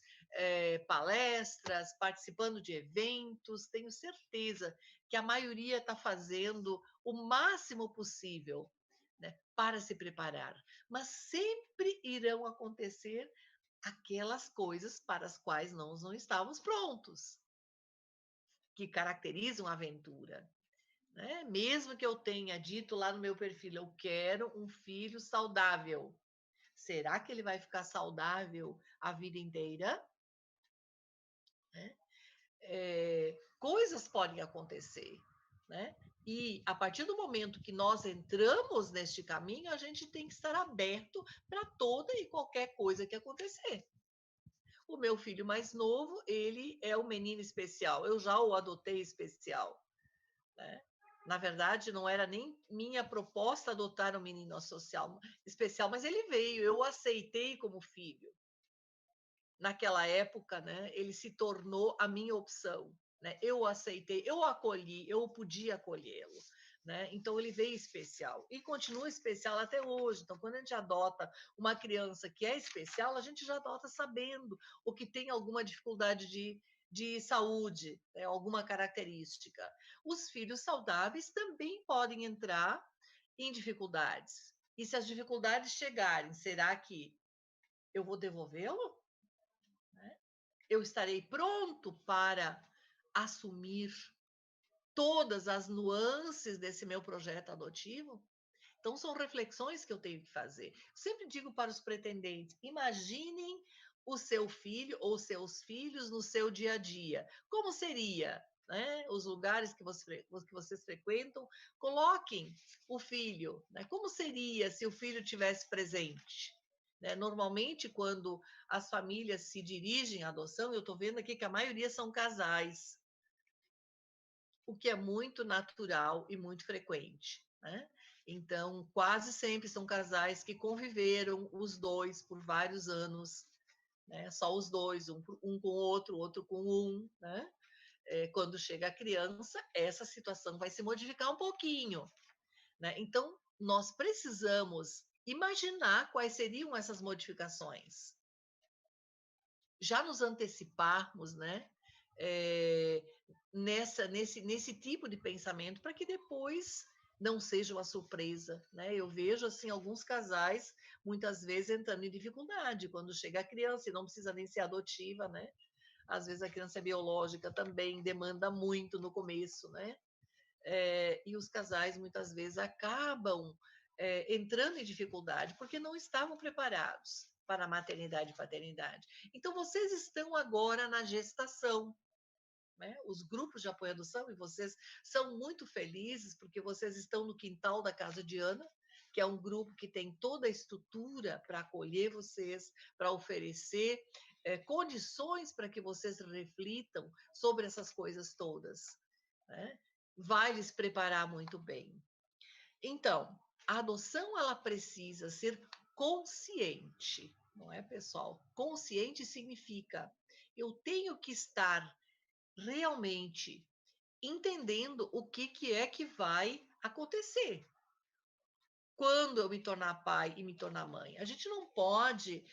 palestras, participando de eventos. Tenho certeza que a maioria está fazendo o máximo possível, né, para se preparar. Mas sempre irão acontecer aquelas coisas para as quais nós não estávamos prontos, que caracterizam a aventura. Né? Mesmo que eu tenha dito lá no meu perfil, eu quero um filho saudável. Será que ele vai ficar saudável a vida inteira? Né? Coisas podem acontecer, né? E a partir do momento que nós entramos neste caminho, a gente tem que estar aberto para toda e qualquer coisa que acontecer. O meu filho mais novo, ele é o menino especial. Eu já o adotei especial, né? Na verdade, não era nem minha proposta adotar um menino social especial, mas ele veio, eu o aceitei como filho. Naquela época, né, ele se tornou a minha opção. Né? Eu o aceitei, eu o acolhi, eu podia acolhê-lo. Né? Então, ele veio especial e continua especial até hoje. Então, quando a gente adota uma criança que é especial, a gente já adota sabendo o que tem alguma dificuldade de saúde, né? Alguma característica. Os filhos saudáveis também podem entrar em dificuldades. E se as dificuldades chegarem, será que eu vou devolvê-lo? Eu estarei pronto para assumir todas as nuances desse meu projeto adotivo? Então, são reflexões que eu tenho que fazer. Sempre digo para os pretendentes: imaginem o seu filho ou seus filhos no seu dia a dia. Como seria? Né? Os lugares que vocês frequentam, coloquem o filho. Né? Como seria se o filho tivesse presente? Né? Normalmente, quando as famílias se dirigem à adoção, eu estou vendo aqui que a maioria são casais, o que é muito natural e muito frequente. Né? Então, quase sempre são casais que conviveram os dois por vários anos, né? Só os dois, um com o outro com um. Né? Quando chega a criança, essa situação vai se modificar um pouquinho. Né? Então, nós precisamos imaginar quais seriam essas modificações. Já nos anteciparmos, né? Nesse tipo de pensamento, para que depois não seja uma surpresa, né? Eu vejo assim alguns casais muitas vezes entrando em dificuldade quando chega a criança, e não precisa nem ser adotiva, né? Às vezes a criança é biológica também, demanda muito no começo, né? E os casais muitas vezes acabam entrando em dificuldade porque não estavam preparados para a maternidade e paternidade. Então, vocês estão agora na gestação. Né? Os grupos de apoio à adoção, e vocês são muito felizes porque vocês estão no quintal da Casa de Ana, que é um grupo que tem toda a estrutura para acolher vocês, para oferecer condições para que vocês reflitam sobre essas coisas todas. Né? Vai lhes preparar muito bem. Então, a adoção ela precisa ser consciente, não é, pessoal? Consciente significa eu tenho que estar realmente entendendo o que é que vai acontecer quando eu me tornar pai e me tornar mãe. A gente não pode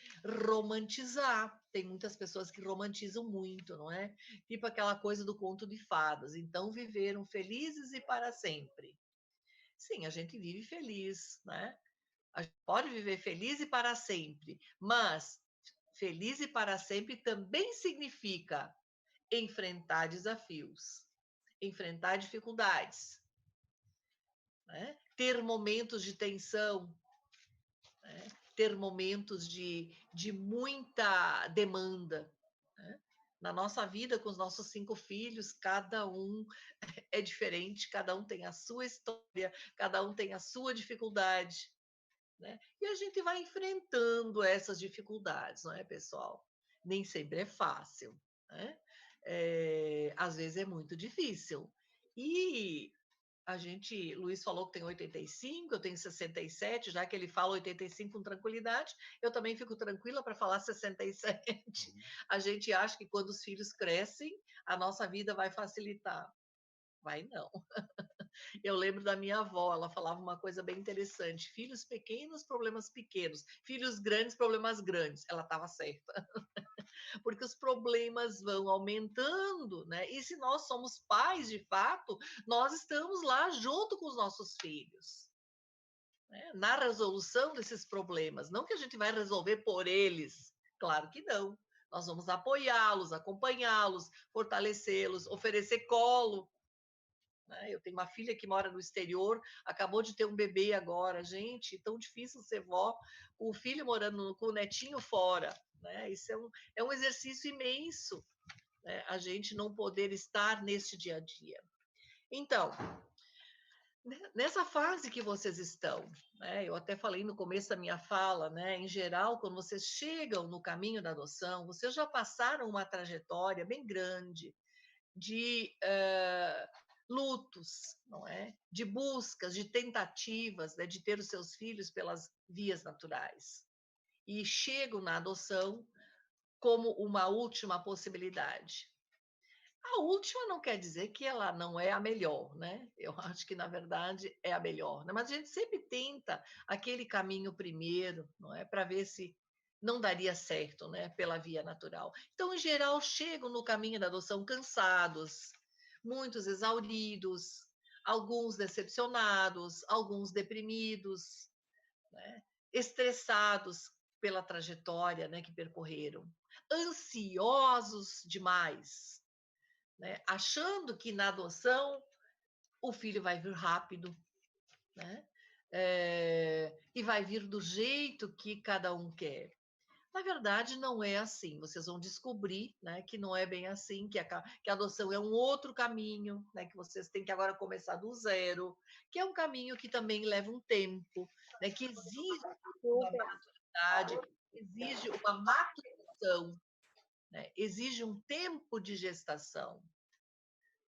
romantizar. Tem muitas pessoas que romantizam muito, não é? Tipo aquela coisa do conto de fadas. Então viveram felizes e para sempre. Sim, a gente vive feliz, né? A gente pode viver feliz e para sempre, mas feliz e para sempre também significa enfrentar desafios, enfrentar dificuldades, né? Ter momentos de tensão, né? Ter momentos de muita demanda. Né? Na nossa vida, com os nossos 5 filhos, cada um é diferente, cada um tem a sua história, cada um tem a sua dificuldade. Né? E a gente vai enfrentando essas dificuldades, não é, pessoal? Nem sempre é fácil. Né? Às vezes é muito difícil. E Luiz falou que tem 85, eu tenho 67, já que ele fala 85 com tranquilidade, eu também fico tranquila para falar 67. A gente acha que quando os filhos crescem, a nossa vida vai facilitar. Vai não. Eu lembro da minha avó, ela falava uma coisa bem interessante: filhos pequenos, problemas pequenos, filhos grandes, problemas grandes. Ela estava certa. Porque os problemas vão aumentando, né? E se nós somos pais de fato, nós estamos lá junto com os nossos filhos, né? Na resolução desses problemas. Não que a gente vai resolver por eles, claro que não. Nós vamos apoiá-los, acompanhá-los, fortalecê-los, oferecer colo. Né? Eu tenho uma filha que mora no exterior, acabou de ter um bebê agora. Gente, tão difícil ser vó, o filho morando com o netinho fora. Né? Isso é um exercício imenso, né? A gente não poder estar neste dia a dia. Então, nessa fase que vocês estão, né? Eu até falei no começo da minha fala, né? Em geral, quando vocês chegam no caminho da adoção, vocês já passaram uma trajetória bem grande de lutos, não é? De buscas, de tentativas, né? De ter os seus filhos pelas vias naturais. E chegam na adoção como uma última possibilidade. A última não quer dizer que ela não é a melhor, né? Eu acho que, na verdade, é a melhor. Né? Mas a gente sempre tenta aquele caminho primeiro, não é? Para ver se não daria certo, né? Pela via natural. Então, em geral, chegam no caminho da adoção cansados, muitos exauridos, alguns decepcionados, alguns deprimidos, né? Estressados pela trajetória, né, que percorreram, ansiosos demais, né? Achando que na adoção o filho vai vir rápido, né? E vai vir do jeito que cada um quer. Na verdade, não é assim. Vocês vão descobrir, né, que não é bem assim, que a adoção é um outro caminho, né, que vocês têm que agora começar do zero, que é um caminho que também leva um tempo, né, que exige uma maturidade, exige uma maturação, né, exige um tempo de gestação,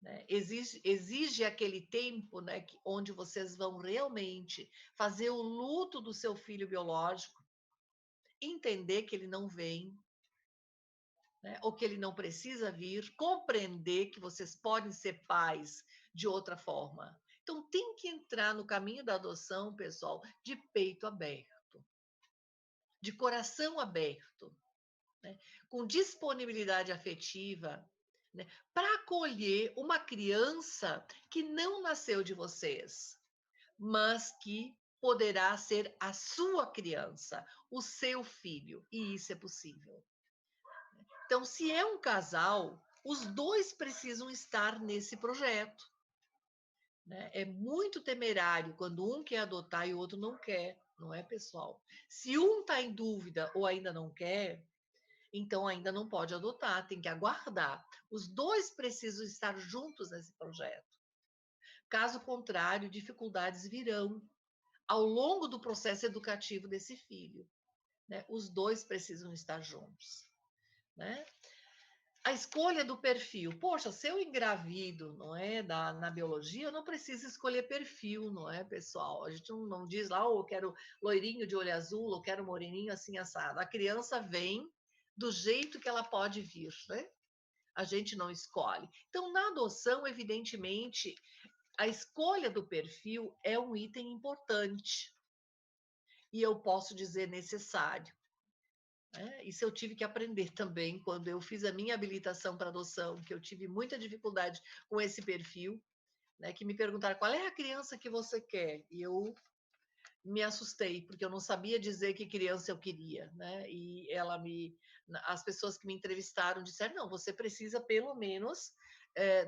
né, exige aquele tempo, né, onde vocês vão realmente fazer o luto do seu filho biológico, entender que ele não vem, né, ou que ele não precisa vir, compreender que vocês podem ser pais de outra forma. Então, tem que entrar no caminho da adoção, pessoal, de peito aberto, de coração aberto, né, com disponibilidade afetiva, né, para acolher uma criança que não nasceu de vocês, mas que poderá ser a sua criança, o seu filho, e isso é possível. Então, se é um casal, os dois precisam estar nesse projeto, né? É muito temerário quando um quer adotar e o outro não quer, não é, pessoal? Se um está em dúvida ou ainda não quer, então ainda não pode adotar, tem que aguardar. Os dois precisam estar juntos nesse projeto. Caso contrário, dificuldades virão ao longo do processo educativo desse filho, né? Os dois precisam estar juntos, né? A escolha do perfil. Poxa, se eu engravido, não é, na biologia, eu não preciso escolher perfil, não é, pessoal? A gente não diz lá, eu quero loirinho de olho azul, eu quero moreninho assim assado. A criança vem do jeito que ela pode vir, né? A gente não escolhe. Então, na adoção, evidentemente, a escolha do perfil é um item importante. E eu posso dizer necessário. Isso eu tive que aprender também quando eu fiz a minha habilitação para adoção, que eu tive muita dificuldade com esse perfil, né, que me perguntaram qual é a criança que você quer, e eu me assustei, porque eu não sabia dizer que criança eu queria, né, e as pessoas que me entrevistaram disseram, não, você precisa pelo menos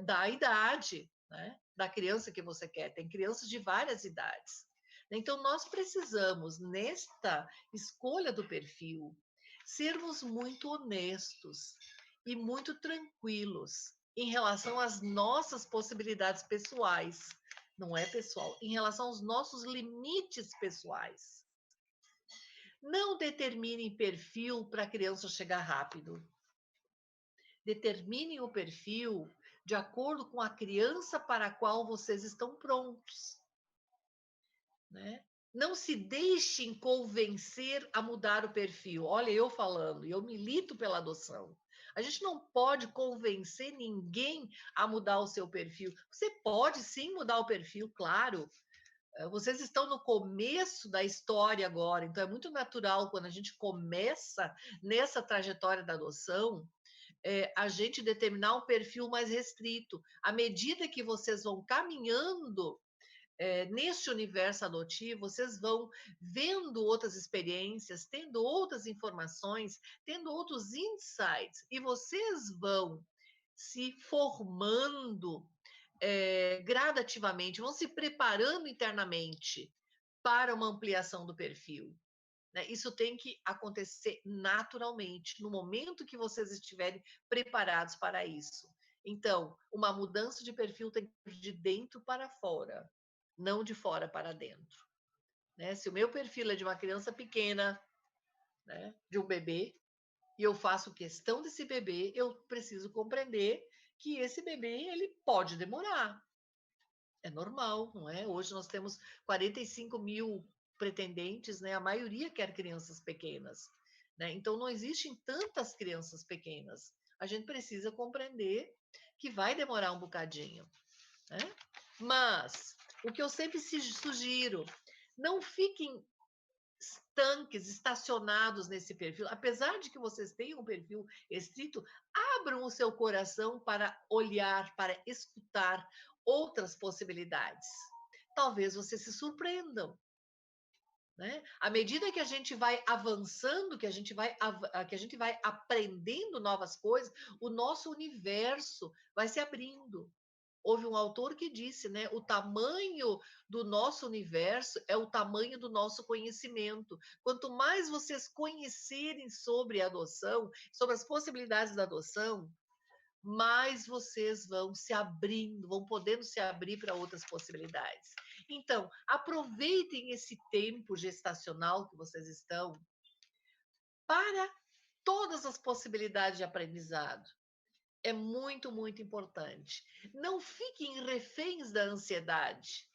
da idade, né, da criança que você quer, tem crianças de várias idades. Então, nós precisamos, nesta escolha do perfil, sermos muito honestos e muito tranquilos em relação às nossas possibilidades pessoais, não é, pessoal? Em relação aos nossos limites pessoais. Não determinem perfil para a criança chegar rápido. Determinem o perfil de acordo com a criança para a qual vocês estão prontos, né? Não se deixem convencer a mudar o perfil. Olha, eu falando, eu milito pela adoção. A gente não pode convencer ninguém a mudar o seu perfil. Você pode sim mudar o perfil, claro. Vocês estão no começo da história agora, então é muito natural quando a gente começa nessa trajetória da adoção, a gente determinar um perfil mais restrito. À medida que vocês vão caminhando neste universo adotivo, vocês vão vendo outras experiências, tendo outras informações, tendo outros insights, e vocês vão se formando gradativamente, vão se preparando internamente para uma ampliação do perfil. Né? Isso tem que acontecer naturalmente, no momento que vocês estiverem preparados para isso. Então, uma mudança de perfil tem que ir de dentro para fora, não de fora para dentro. Né? Se o meu perfil é de uma criança pequena, né, de um bebê, e eu faço questão desse bebê, eu preciso compreender que esse bebê ele pode demorar. É normal, não é? Hoje nós temos 45 mil pretendentes, né? A maioria quer crianças pequenas, né? Então não existem tantas crianças pequenas. A gente precisa compreender que vai demorar um bocadinho, né? Mas o que eu sempre sugiro, não fiquem estanques, estacionados nesse perfil. Apesar de que vocês tenham um perfil estrito, abram o seu coração para olhar, para escutar outras possibilidades. Talvez vocês se surpreendam. Né? À medida que a gente vai avançando, que a gente vai aprendendo novas coisas, o nosso universo vai se abrindo. Houve um autor que disse, né, o tamanho do nosso universo é o tamanho do nosso conhecimento. Quanto mais vocês conhecerem sobre a adoção, sobre as possibilidades da adoção, mais vocês vão se abrindo, vão podendo se abrir para outras possibilidades. Então, aproveitem esse tempo gestacional que vocês estão para todas as possibilidades de aprendizado. É muito, muito importante. Não fiquem reféns da ansiedade.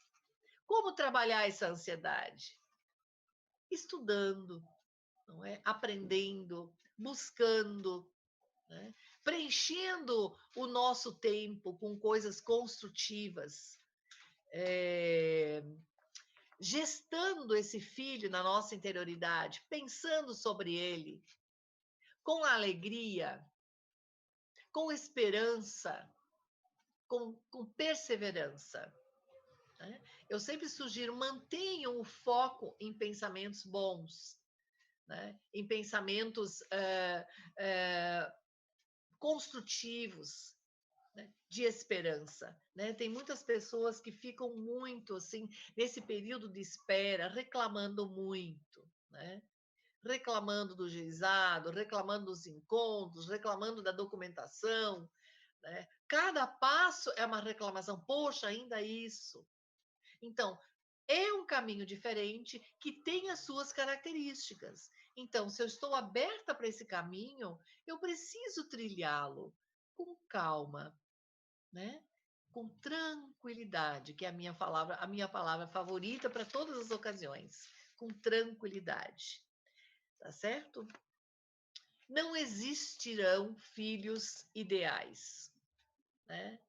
Como trabalhar essa ansiedade? Estudando, não é? Aprendendo, buscando, né? Preenchendo o nosso tempo com coisas construtivas, gestando esse filho na nossa interioridade, pensando sobre ele, com alegria, com esperança, com perseverança. Né? Eu sempre sugiro, mantenham o foco em pensamentos bons, né? Em pensamentos construtivos, né? De esperança. Né? Tem muitas pessoas que ficam muito assim, nesse período de espera, reclamando muito, né? Reclamando do juizado, reclamando dos encontros, reclamando da documentação. Né? Cada passo é uma reclamação. Poxa, ainda isso. Então, é um caminho diferente que tem as suas características. Então, se eu estou aberta para esse caminho, eu preciso trilhá-lo com calma, né? Com tranquilidade, que é a minha palavra favorita para todas as ocasiões. Com tranquilidade. Tá certo? Não existirão filhos ideais, né?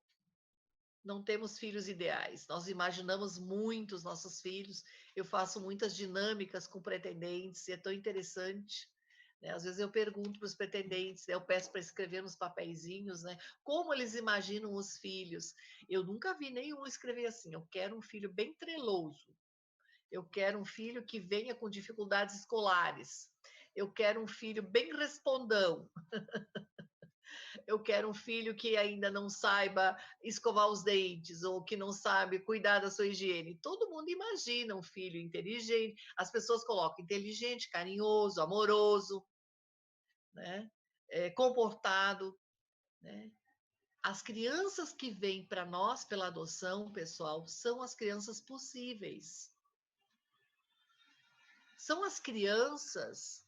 Não temos filhos ideais. Nós imaginamos muito os nossos filhos. Eu faço muitas dinâmicas com pretendentes e é tão interessante. Né? Às vezes eu pergunto para os pretendentes, né? Eu peço para escrever nos papeizinhos, né? Como eles imaginam os filhos. Eu nunca vi nenhum escrever assim. Eu quero um filho bem treloso. Eu quero um filho que venha com dificuldades escolares. Eu quero um filho bem respondão. Eu quero um filho que ainda não saiba escovar os dentes ou que não sabe cuidar da sua higiene. Todo mundo imagina um filho inteligente. As pessoas colocam inteligente, carinhoso, amoroso, né? Comportado. Né? As crianças que vêm para nós pela adoção, pessoal, são as crianças possíveis. São as crianças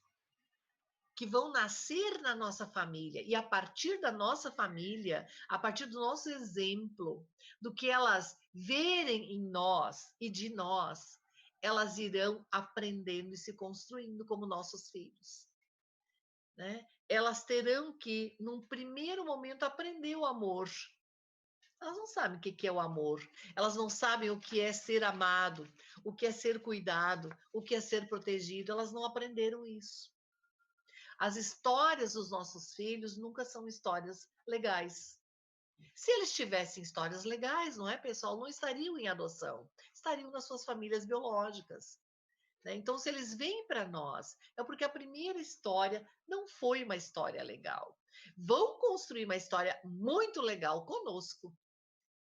que vão nascer na nossa família e a partir da nossa família, a partir do nosso exemplo, do que elas verem em nós e de nós, elas irão aprendendo e se construindo como nossos filhos. Né? Elas terão que, num primeiro momento, aprender o amor. Elas não sabem o que é o amor. Elas não sabem o que é ser amado, o que é ser cuidado, o que é ser protegido. Elas não aprenderam isso. As histórias dos nossos filhos nunca são histórias legais. Se eles tivessem histórias legais, não é, pessoal? Não estariam em adoção, estariam nas suas famílias biológicas. Né? Então, se eles vêm para nós, é porque a primeira história não foi uma história legal. Vão construir uma história muito legal conosco.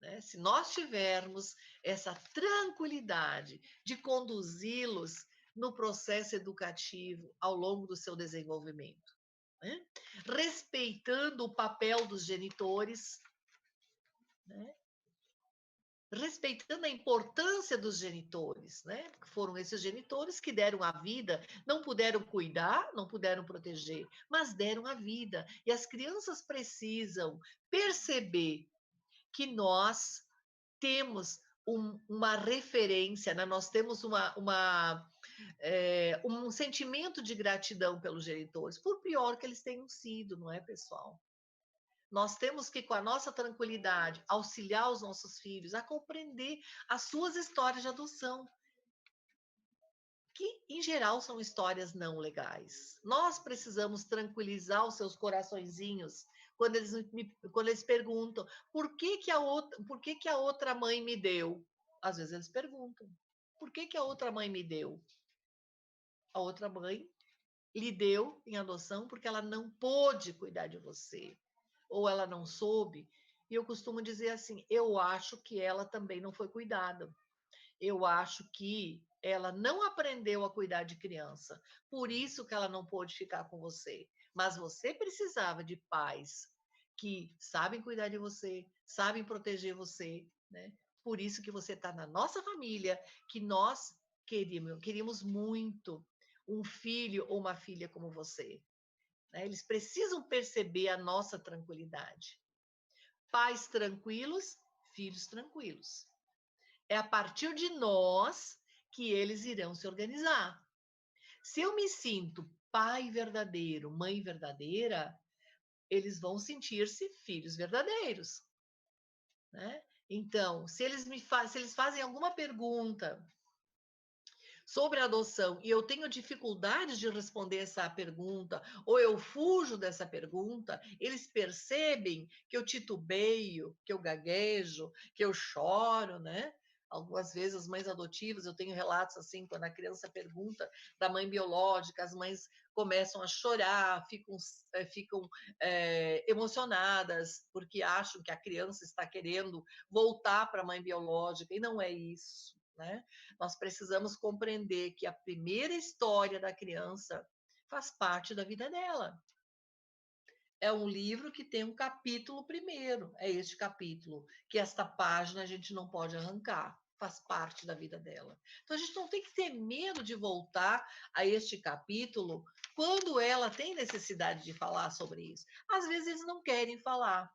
Né? Se nós tivermos essa tranquilidade de conduzi-los no processo educativo ao longo do seu desenvolvimento. Né? Respeitando o papel dos genitores, né? Respeitando a importância dos genitores, né? Foram esses genitores que deram a vida, não puderam cuidar, não puderam proteger, mas deram a vida. E as crianças precisam perceber que nós temos uma referência, né? Nós temos um sentimento de gratidão pelos genitores, por pior que eles tenham sido, não é, pessoal? Nós temos que, com a nossa tranquilidade, auxiliar os nossos filhos a compreender as suas histórias de adoção, que, em geral, são histórias não legais. Nós precisamos tranquilizar os seus coraçõezinhos quando eles perguntam por que que a outra mãe me deu? Às vezes eles perguntam, por que que a outra mãe me deu? A outra mãe lhe deu em adoção porque ela não pôde cuidar de você, ou ela não soube. E eu costumo dizer assim, eu acho que ela também não foi cuidada. Eu acho que ela não aprendeu a cuidar de criança, por isso que ela não pôde ficar com você. Mas você precisava de pais que sabem cuidar de você, sabem proteger você, né? Por isso que você está na nossa família, que nós queríamos muito um filho ou uma filha como você, né? Eles precisam perceber a nossa tranquilidade. Pais tranquilos, filhos tranquilos. É a partir de nós que eles irão se organizar. Se eu me sinto pai verdadeiro, mãe verdadeira, eles vão sentir-se filhos verdadeiros, né? Então, se eles fazem alguma pergunta sobre a adoção e eu tenho dificuldades de responder essa pergunta, ou eu fujo dessa pergunta, eles percebem que eu titubeio, que eu gaguejo, que eu choro, né? Algumas vezes as mães adotivas, eu tenho relatos assim, quando a criança pergunta da mãe biológica, as mães começam a chorar, ficam emocionadas, porque acham que a criança está querendo voltar para a mãe biológica, e não é isso, né? Nós precisamos compreender que a primeira história da criança faz parte da vida dela. É um livro que tem um capítulo primeiro, é este capítulo, que esta página a gente não pode arrancar, faz parte da vida dela. Então a gente não tem que ter medo de voltar a este capítulo quando ela tem necessidade de falar sobre isso. Às vezes eles não querem falar,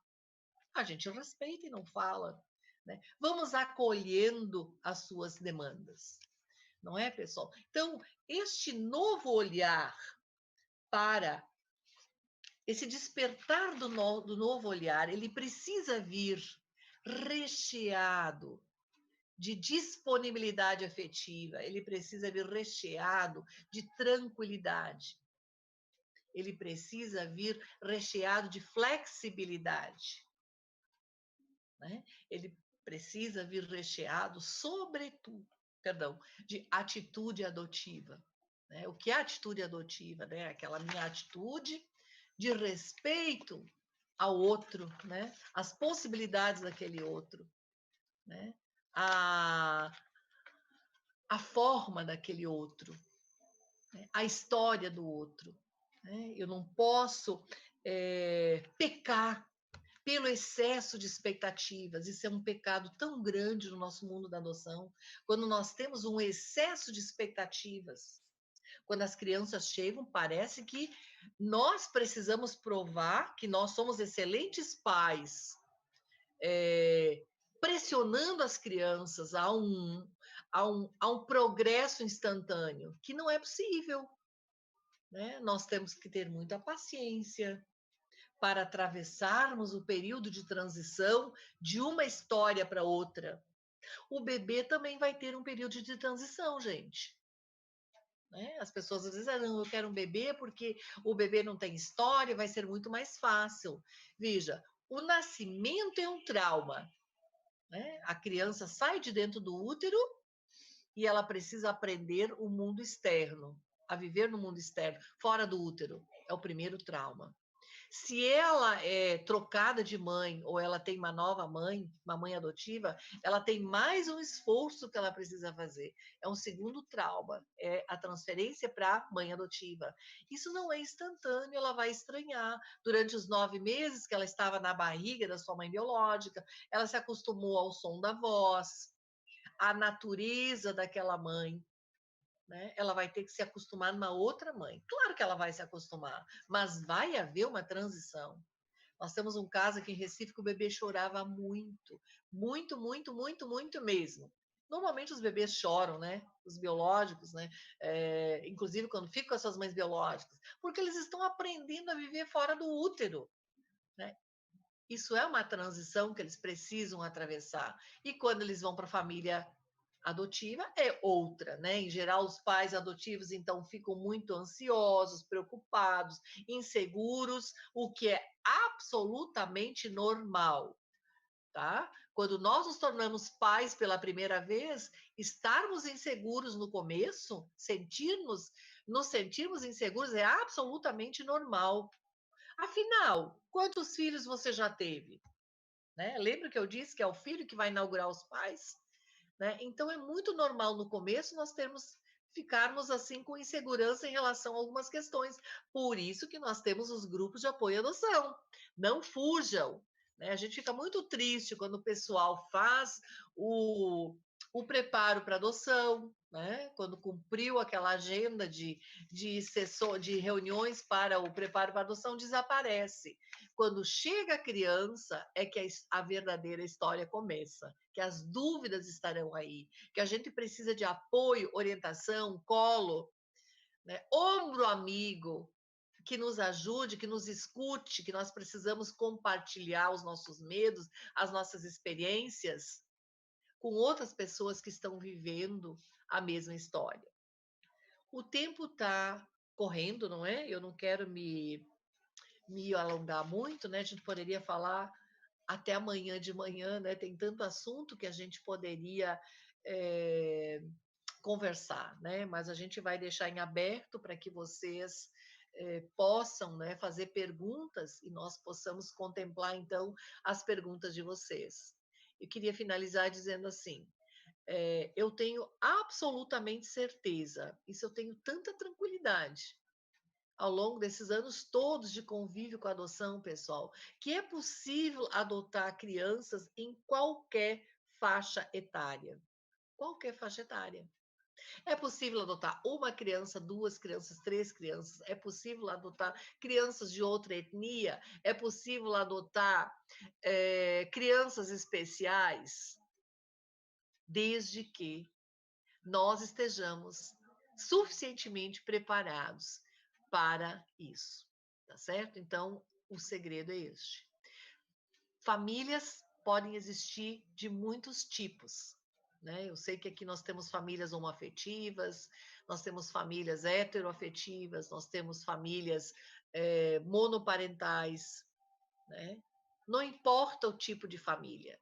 a gente respeita e não fala, né? Vamos acolhendo as suas demandas. Não é, pessoal? Então, este novo olhar para esse despertar do novo olhar, ele precisa vir recheado de disponibilidade afetiva, ele precisa vir recheado de tranquilidade, ele precisa vir recheado de flexibilidade, né? Ele precisa vir recheado, sobretudo, de atitude adotiva. Né? O que é atitude adotiva? Né? Aquela minha atitude de respeito ao outro, né? As possibilidades daquele outro, né? A forma daquele outro, né? A história do outro. Né? Eu não posso pecar pelo excesso de expectativas. Isso é um pecado tão grande no nosso mundo da adoção, quando nós temos um excesso de expectativas. Quando as crianças chegam, parece que nós precisamos provar que nós somos excelentes pais, pressionando as crianças a um progresso instantâneo, que não é possível. Né? Nós temos que ter muita paciência para atravessarmos o período de transição de uma história para outra. O bebê também vai ter um período de transição, gente. Né? As pessoas às vezes dizem, eu quero um bebê porque o bebê não tem história, vai ser muito mais fácil. Veja, o nascimento é um trauma. Né? A criança sai de dentro do útero e ela precisa aprender o mundo externo, a viver no mundo externo, fora do útero. É o primeiro trauma. Se ela é trocada de mãe ou ela tem uma nova mãe, uma mãe adotiva, ela tem mais um esforço que ela precisa fazer. É um segundo trauma, é a transferência para a mãe adotiva. Isso não é instantâneo, ela vai estranhar. Durante os 9 meses que ela estava na barriga da sua mãe biológica, ela se acostumou ao som da voz, à natureza daquela mãe. Né? Ela vai ter que se acostumar numa outra mãe. Claro que ela vai se acostumar, mas vai haver uma transição. Nós temos um caso aqui em Recife que o bebê chorava muito, muito, muito, muito, muito mesmo. Normalmente os bebês choram, né? Os biológicos, né? Inclusive quando ficam com as suas mães biológicas, porque eles estão aprendendo a viver fora do útero, né? Isso é uma transição que eles precisam atravessar. E quando eles vão para a família adotiva é outra, né? Em geral, os pais adotivos, então, ficam muito ansiosos, preocupados, inseguros, o que é absolutamente normal, tá? Quando nós nos tornamos pais pela primeira vez, estarmos inseguros no começo, nos sentirmos inseguros é absolutamente normal. Afinal, quantos filhos você já teve? Né? Lembra que eu disse que é o filho que vai inaugurar os pais? Né? Então é muito normal no começo nós ficarmos assim com insegurança em relação a algumas questões. Por isso que nós temos os grupos de apoio à adoção. Não fujam. Né? A gente fica muito triste quando o pessoal faz o preparo para adoção, né? Quando cumpriu aquela agenda de reuniões para o preparo para adoção, desaparece. Quando chega a criança, é que a verdadeira história começa, que as dúvidas estarão aí, que a gente precisa de apoio, orientação, colo, né? Ombro amigo, que nos ajude, que nos escute, que nós precisamos compartilhar os nossos medos, as nossas experiências com outras pessoas que estão vivendo a mesma história. O tempo está correndo, não é? Eu não quero me alongar muito, né? A gente poderia falar até amanhã de manhã, né? Tem tanto assunto que a gente poderia conversar, né? Mas a gente vai deixar em aberto para que vocês possam, né, fazer perguntas e nós possamos contemplar, então, as perguntas de vocês. Eu queria finalizar dizendo assim, eu tenho absolutamente certeza, isso eu tenho tanta tranquilidade, ao longo desses anos todos de convívio com a adoção, pessoal, que é possível adotar crianças em qualquer faixa etária. Qualquer faixa etária. É possível adotar uma criança, duas crianças, três crianças. É possível adotar crianças de outra etnia. É possível adotar crianças especiais, desde que nós estejamos suficientemente preparados para isso, tá certo? Então, o segredo é este. Famílias podem existir de muitos tipos, né? Eu sei que aqui nós temos famílias homoafetivas, nós temos famílias heteroafetivas, nós temos famílias monoparentais, né? Não importa o tipo de família,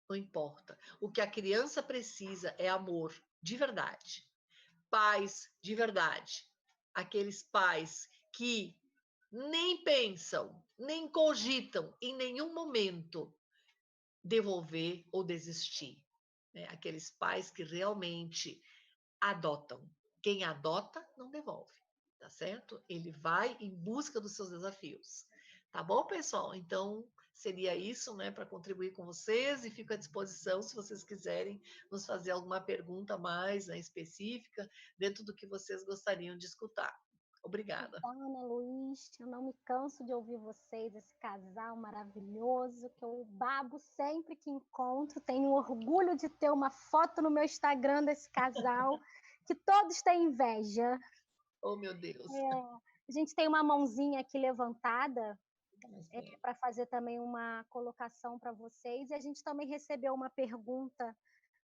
não importa. O que a criança precisa é amor, de verdade. Pais de verdade. Aqueles pais que nem pensam, nem cogitam em nenhum momento devolver ou desistir. Né? Aqueles pais que realmente adotam. Quem adota, não devolve, tá certo? Ele vai em busca dos seus desafios. Tá bom, pessoal? Então, seria isso, né, para contribuir com vocês e fico à disposição se vocês quiserem nos fazer alguma pergunta mais, né, específica dentro do que vocês gostariam de escutar. Obrigada. Ana, Luiz, eu não me canso de ouvir vocês, esse casal maravilhoso, que eu babo sempre que encontro, tenho orgulho de ter uma foto no meu Instagram desse casal, que todos têm inveja. Oh, meu Deus. A gente tem uma mãozinha aqui levantada para fazer também uma colocação para vocês, e a gente também recebeu uma pergunta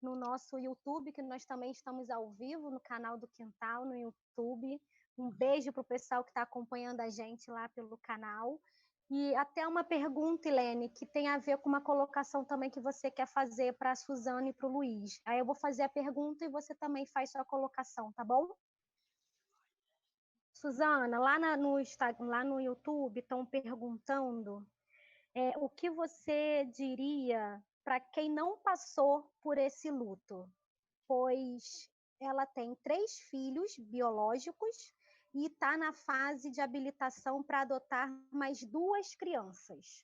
no nosso YouTube, que nós também estamos ao vivo no canal do Quintal, no YouTube. Um beijo para o pessoal que está acompanhando a gente lá pelo canal. E até uma pergunta, Helene, que tem a ver com uma colocação também que você quer fazer para a Suzana e para o Luiz. Aí eu vou fazer a pergunta e você também faz sua colocação, tá bom? Suzana, lá no YouTube estão perguntando o que você diria para quem não passou por esse luto? Pois ela tem 3 filhos biológicos e está na fase de habilitação para adotar mais 2 crianças.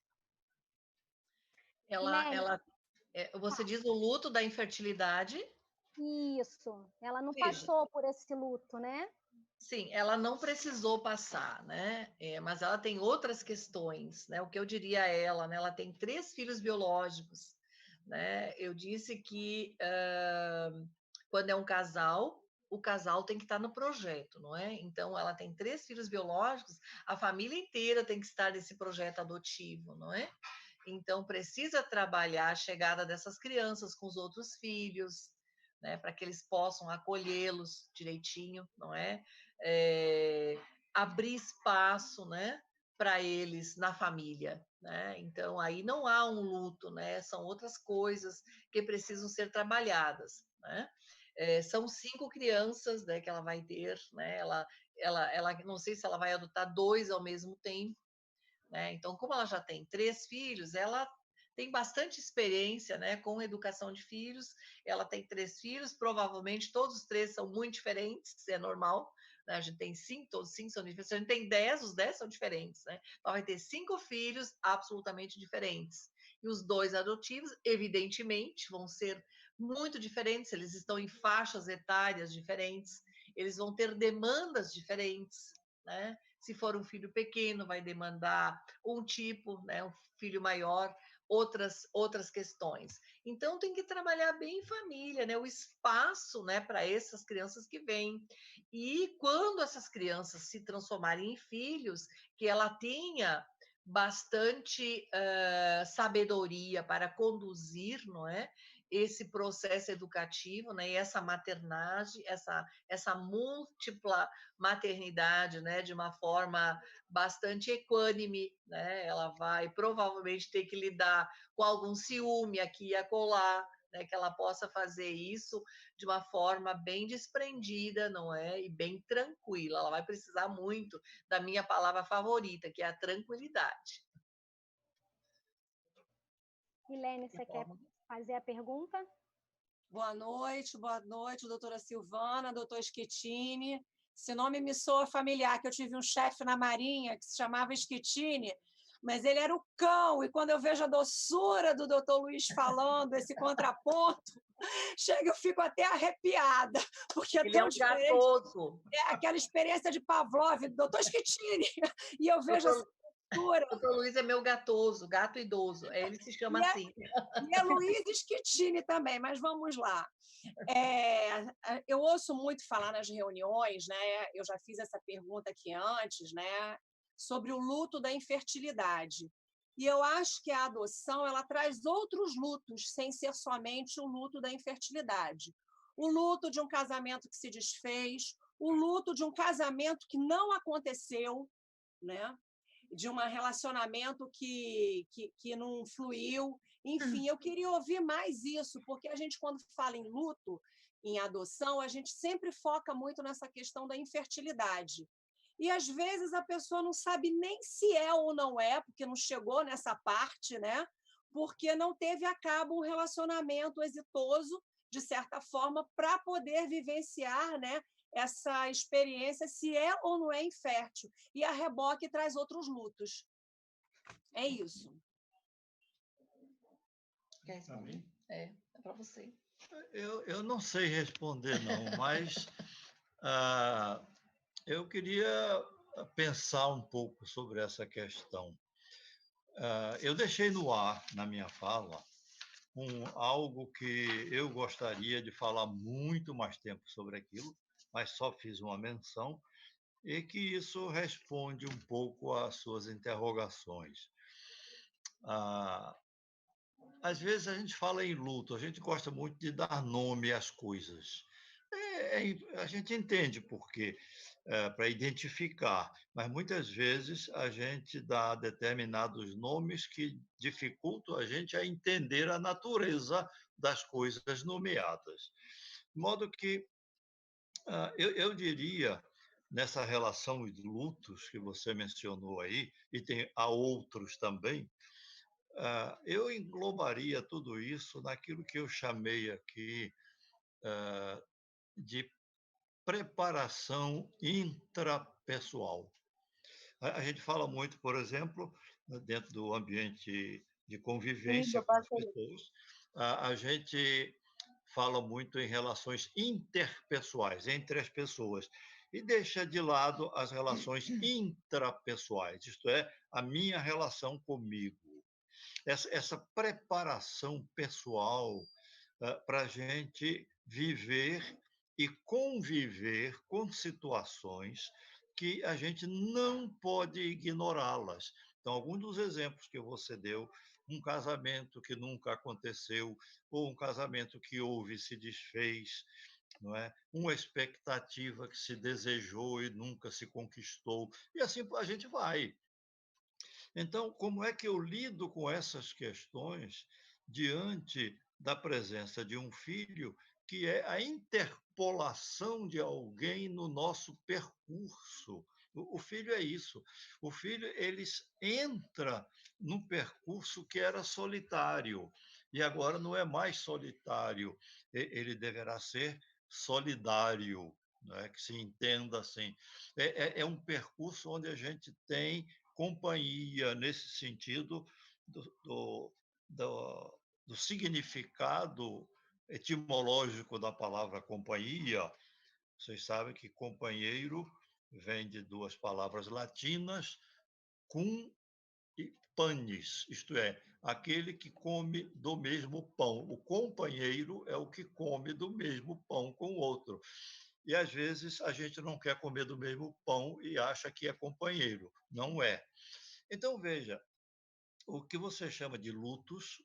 Você diz o luto da infertilidade? Isso, ela não passou por esse luto, né? Sim, ela não precisou passar, né? Mas ela tem outras questões, né? O que eu diria a ela, né? Ela tem 3 filhos biológicos, né? Eu disse que quando é um casal, o casal tem que estar no projeto, não é? Então, ela tem 3 filhos biológicos, a família inteira tem que estar nesse projeto adotivo, não é? Então, precisa trabalhar a chegada dessas crianças com os outros filhos, né, para que eles possam acolhê-los direitinho, não é? Abrir espaço, né, para eles na família, né? Então aí não há um luto, né? São outras coisas que precisam ser trabalhadas, né? São 5 crianças, né, que ela vai ter, né? Ela não sei se ela vai adotar 2 ao mesmo tempo, né? Então, como ela já tem 3 filhos, ela tem bastante experiência, né, com educação de filhos. Ela tem 3 filhos, provavelmente todos os 3 são muito diferentes, é normal, né? A gente tem 5, todos os 5 são diferentes. Se a gente tem 10, os 10 são diferentes, né? Então, vai ter 5 filhos absolutamente diferentes. E os 2 adotivos, evidentemente, vão ser muito diferentes, eles estão em faixas etárias diferentes, eles vão ter demandas diferentes, né? Se for um filho pequeno, vai demandar um tipo, né? Um filho maior, outras questões. Então, tem que trabalhar bem em família, né? O espaço, né, para essas crianças que vêm. E quando essas crianças se transformarem em filhos, que ela tenha bastante sabedoria para conduzir, não é? Esse processo educativo, né? E essa maternagem, essa múltipla maternidade, né? De uma forma bastante equânime, né? Ela vai provavelmente ter que lidar com algum ciúme aqui e acolá, né? Que ela possa fazer isso de uma forma bem desprendida, não é? E bem tranquila. Ela vai precisar muito da minha palavra favorita, que é a tranquilidade. Milene, você quer fazer a pergunta? Boa noite, doutora Silvana, doutor Schettini. Esse nome me soa familiar, que eu tive um chefe na Marinha que se chamava Schettini, mas ele era o cão, e quando eu vejo a doçura do doutor Luiz falando, esse contraponto, chega, eu fico até arrepiada, porque é tão diferente. Gatoso. É aquela experiência de Pavlov, doutor Schettini, e eu vejo essa doçura. Doutor Luiz é meu gatoso, gato idoso, ele se chama assim. E é Luiz Schettini também, mas vamos lá. Eu ouço muito falar nas reuniões, né? Eu já fiz essa pergunta aqui antes, né? Sobre o luto da infertilidade. E eu acho que a adoção ela traz outros lutos, sem ser somente o luto da infertilidade. O luto de um casamento que se desfez, o luto de um casamento que não aconteceu, né? De um relacionamento que não fluiu. Enfim, eu queria ouvir mais isso, porque a gente, quando fala em luto, em adoção, a gente sempre foca muito nessa questão da infertilidade. E, às vezes, a pessoa não sabe nem se é ou não é, porque não chegou nessa parte, né? Porque não teve a cabo um relacionamento exitoso, de certa forma, para poder vivenciar, né, essa experiência, se é ou não é infértil. E a reboque traz outros lutos. É isso. Quer responder? É para você. Eu não sei responder, não, mas eu queria pensar um pouco sobre essa questão. Eu deixei no ar, na minha fala, algo que eu gostaria de falar muito mais tempo sobre aquilo, mas só fiz uma menção, e que isso responde um pouco às suas interrogações. Às vezes a gente fala em luto, a gente gosta muito de dar nome às coisas. A gente entende por quê, para identificar, mas muitas vezes a gente dá determinados nomes que dificultam a gente a entender a natureza das coisas nomeadas. De modo que eu diria, nessa relação de lutos que você mencionou aí, e há outros também, eu englobaria tudo isso naquilo que eu chamei aqui de preparação intrapessoal. A gente fala muito, por exemplo, dentro do ambiente de convivência com as pessoas, a gente fala muito em relações interpessoais, entre as pessoas, e deixa de lado as relações intrapessoais, isto é, a minha relação comigo. Essa preparação pessoal para a gente viver e conviver com situações que a gente não pode ignorá-las. Então, alguns dos exemplos que você deu um casamento que nunca aconteceu, ou um casamento que houve e se desfez, não é? Uma expectativa que se desejou e nunca se conquistou, e assim a gente vai. Então, como é que eu lido com essas questões diante da presença de um filho, que é a interpolação de alguém no nosso percurso? O filho é isso. O filho, ele entra num percurso que era solitário e agora não é mais solitário. Ele deverá ser solidário, né? Que se entenda assim. É um percurso onde a gente tem companhia nesse sentido do, do, do significado etimológico da palavra companhia. Vocês sabem que companheiro vem de duas palavras latinas, cum e panis, isto é, aquele que come do mesmo pão. O companheiro é o que come do mesmo pão com o outro. E às vezes a gente não quer comer do mesmo pão e acha que é companheiro. Não é. Então, veja, o que você chama de lutos,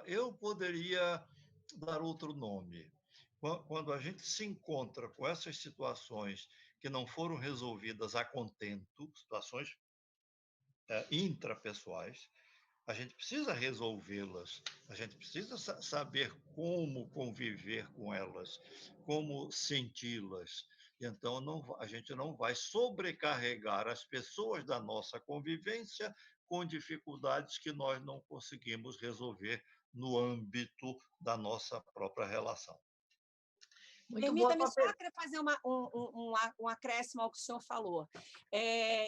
eu poderia dar outro nome. Quando a gente se encontra com essas situações que não foram resolvidas a contento, situações intrapessoais, a gente precisa resolvê-las, a gente precisa saber como conviver com elas, como senti-las. Então, a gente não vai sobrecarregar as pessoas da nossa convivência com dificuldades que nós não conseguimos resolver no âmbito da nossa própria relação. Muito boa Permita-me tua só fazer um acréscimo ao que o senhor falou.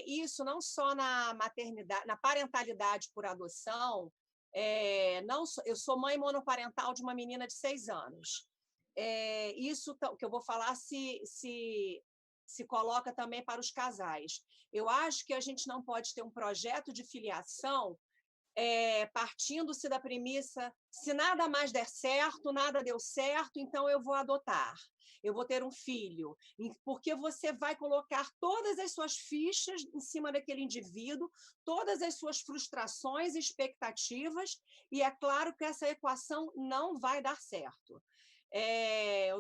Isso não só na maternidade, na parentalidade por adoção, não, eu sou mãe monoparental de uma menina de 6 anos. Isso que eu vou falar se coloca também para os casais. Eu acho que a gente não pode ter um projeto de filiação partindo-se da premissa: se nada mais der certo, nada deu certo, então eu vou adotar, eu vou ter um filho, porque você vai colocar todas as suas fichas em cima daquele indivíduo, todas as suas frustrações e expectativas, e é claro que essa equação não vai dar certo.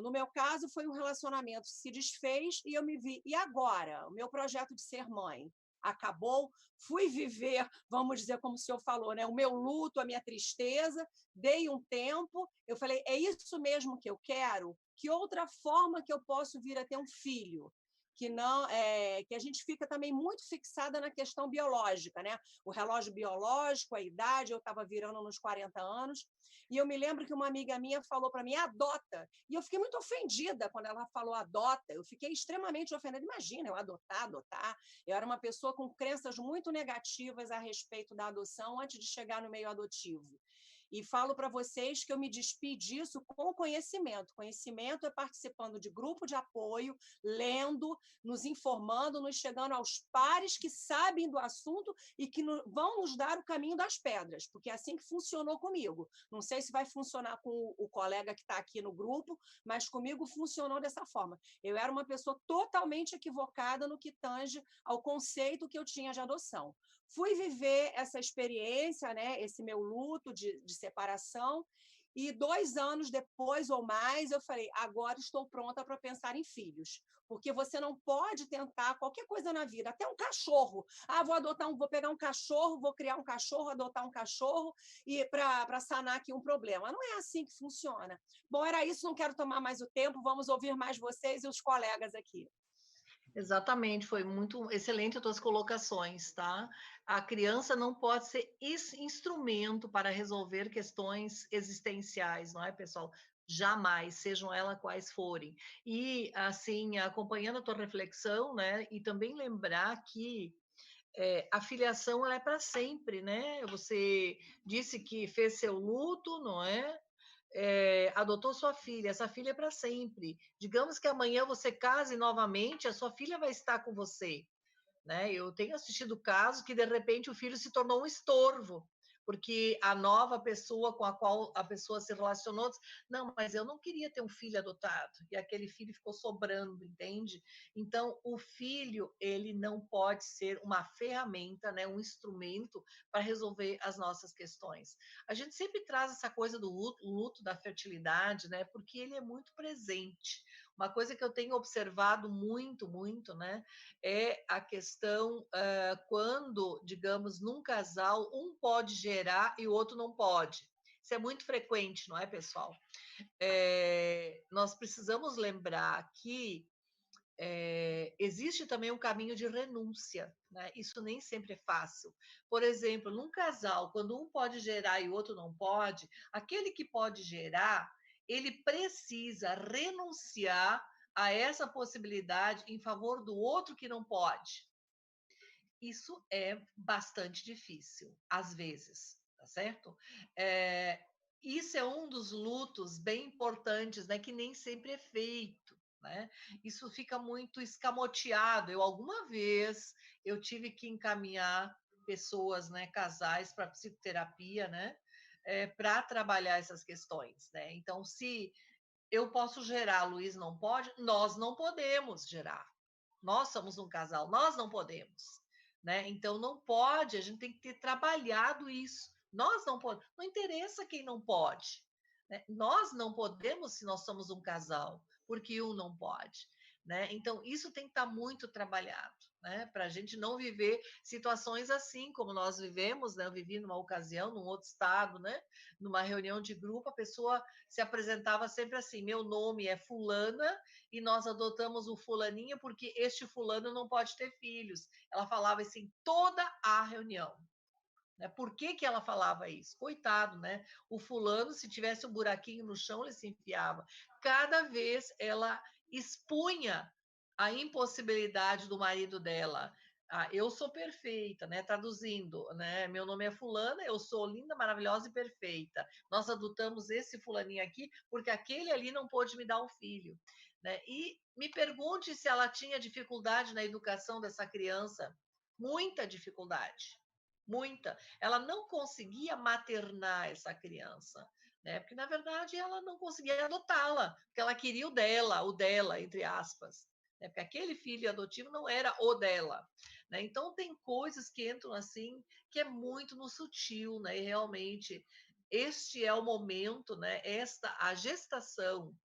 No meu caso, foi um relacionamento que se desfez e eu me vi. E agora? O meu projeto de ser mãe acabou, fui viver, vamos dizer, como o senhor falou, né, o meu luto, a minha tristeza, dei um tempo, eu falei, é isso mesmo que eu quero? Que outra forma que eu posso vir a ter um filho? Que não que a gente fica também muito fixada na questão biológica, né? O relógio biológico, a idade, eu estava virando nos 40 anos, e eu me lembro que uma amiga minha falou para mim, adota, e eu fiquei muito ofendida quando ela falou adota, eu fiquei extremamente ofendida, imagina, eu adotar, eu era uma pessoa com crenças muito negativas a respeito da adoção antes de chegar no meio adotivo. E falo para vocês que eu me despi disso com conhecimento. Conhecimento é participando de grupo de apoio, lendo, nos informando, nos chegando aos pares que sabem do assunto e que vão nos dar o caminho das pedras, porque é assim que funcionou comigo. Não sei se vai funcionar com o colega que está aqui no grupo, mas comigo funcionou dessa forma. Eu era uma pessoa totalmente equivocada no que tange ao conceito que eu tinha de adoção. Fui viver essa experiência, né, esse meu luto de separação, e 2 anos depois ou mais, eu falei, agora estou pronta para pensar em filhos. Porque você não pode tentar qualquer coisa na vida, até um cachorro. Vou pegar um cachorro, vou criar um cachorro, adotar um cachorro e para sanar aqui um problema. Não é assim que funciona. Bom, era isso, não quero tomar mais o tempo, vamos ouvir mais vocês e os colegas aqui. Exatamente, foi muito excelente as tuas colocações, tá? A criança não pode ser instrumento para resolver questões existenciais, não é, pessoal? Jamais, sejam elas quais forem. E, assim, acompanhando a tua reflexão, né, e também lembrar que a filiação ela é para sempre, né? Você disse que fez seu luto, não é? Adotou sua filha, essa filha é para sempre. Digamos que amanhã você case novamente, a sua filha vai estar com você, né? Eu tenho assistido casos que de repente o filho se tornou um estorvo, porque a nova pessoa com a qual a pessoa se relacionou disse, não, mas eu não queria ter um filho adotado, e aquele filho ficou sobrando, entende? Então, o filho, ele não pode ser uma ferramenta, né, um instrumento para resolver as nossas questões. A gente sempre traz essa coisa do luto da fertilidade, né, porque ele é muito presente. Uma coisa que eu tenho observado muito, muito, né, é a questão quando, digamos, num casal, um pode gerar e o outro não pode. Isso é muito frequente, não é, pessoal? Nós precisamos lembrar que existe também um caminho de renúncia, né? Isso nem sempre é fácil. Por exemplo, num casal, quando um pode gerar e o outro não pode, aquele que pode gerar, ele precisa renunciar a essa possibilidade em favor do outro que não pode. Isso é bastante difícil, às vezes, tá certo? Isso é um dos lutos bem importantes, né, que nem sempre é feito, né? Isso fica muito escamoteado. Alguma vez, eu tive que encaminhar pessoas, né, casais para psicoterapia, né, para trabalhar essas questões, né? Então, se eu posso gerar, Luiz não pode, nós não podemos gerar. Nós somos um casal, nós não podemos, né? Então não pode, a gente tem que ter trabalhado isso. Nós não podemos, não interessa quem não pode, né? Nós não podemos se nós somos um casal, porque um não pode, né? Então isso tem que estar muito trabalhado, né? Para a gente não viver situações assim como nós vivemos, né? Eu vivi numa ocasião, num outro estado, né? Numa reunião de grupo, a pessoa se apresentava sempre assim: meu nome é fulana e nós adotamos o fulaninho porque este fulano não pode ter filhos. Ela falava isso em toda a reunião. Né? Por que, que ela falava isso? Coitado, né? O fulano, se tivesse um buraquinho no chão, ele se enfiava. Cada vez ela expunha a impossibilidade do marido dela. Eu sou perfeita, né? Traduzindo, né? Meu nome é fulana, eu sou linda, maravilhosa e perfeita. Nós adotamos esse fulaninho aqui porque aquele ali não pôde me dar um filho, né? E me pergunte se ela tinha dificuldade na educação dessa criança. Muita dificuldade, muita. Ela não conseguia maternar essa criança, né? Porque na verdade ela não conseguia adotá-la, porque ela queria o dela, entre aspas, né? Porque aquele filho adotivo não era o dela, né? Então tem coisas que entram assim que é muito no sutil, né? E realmente este é o momento, né? A gestação.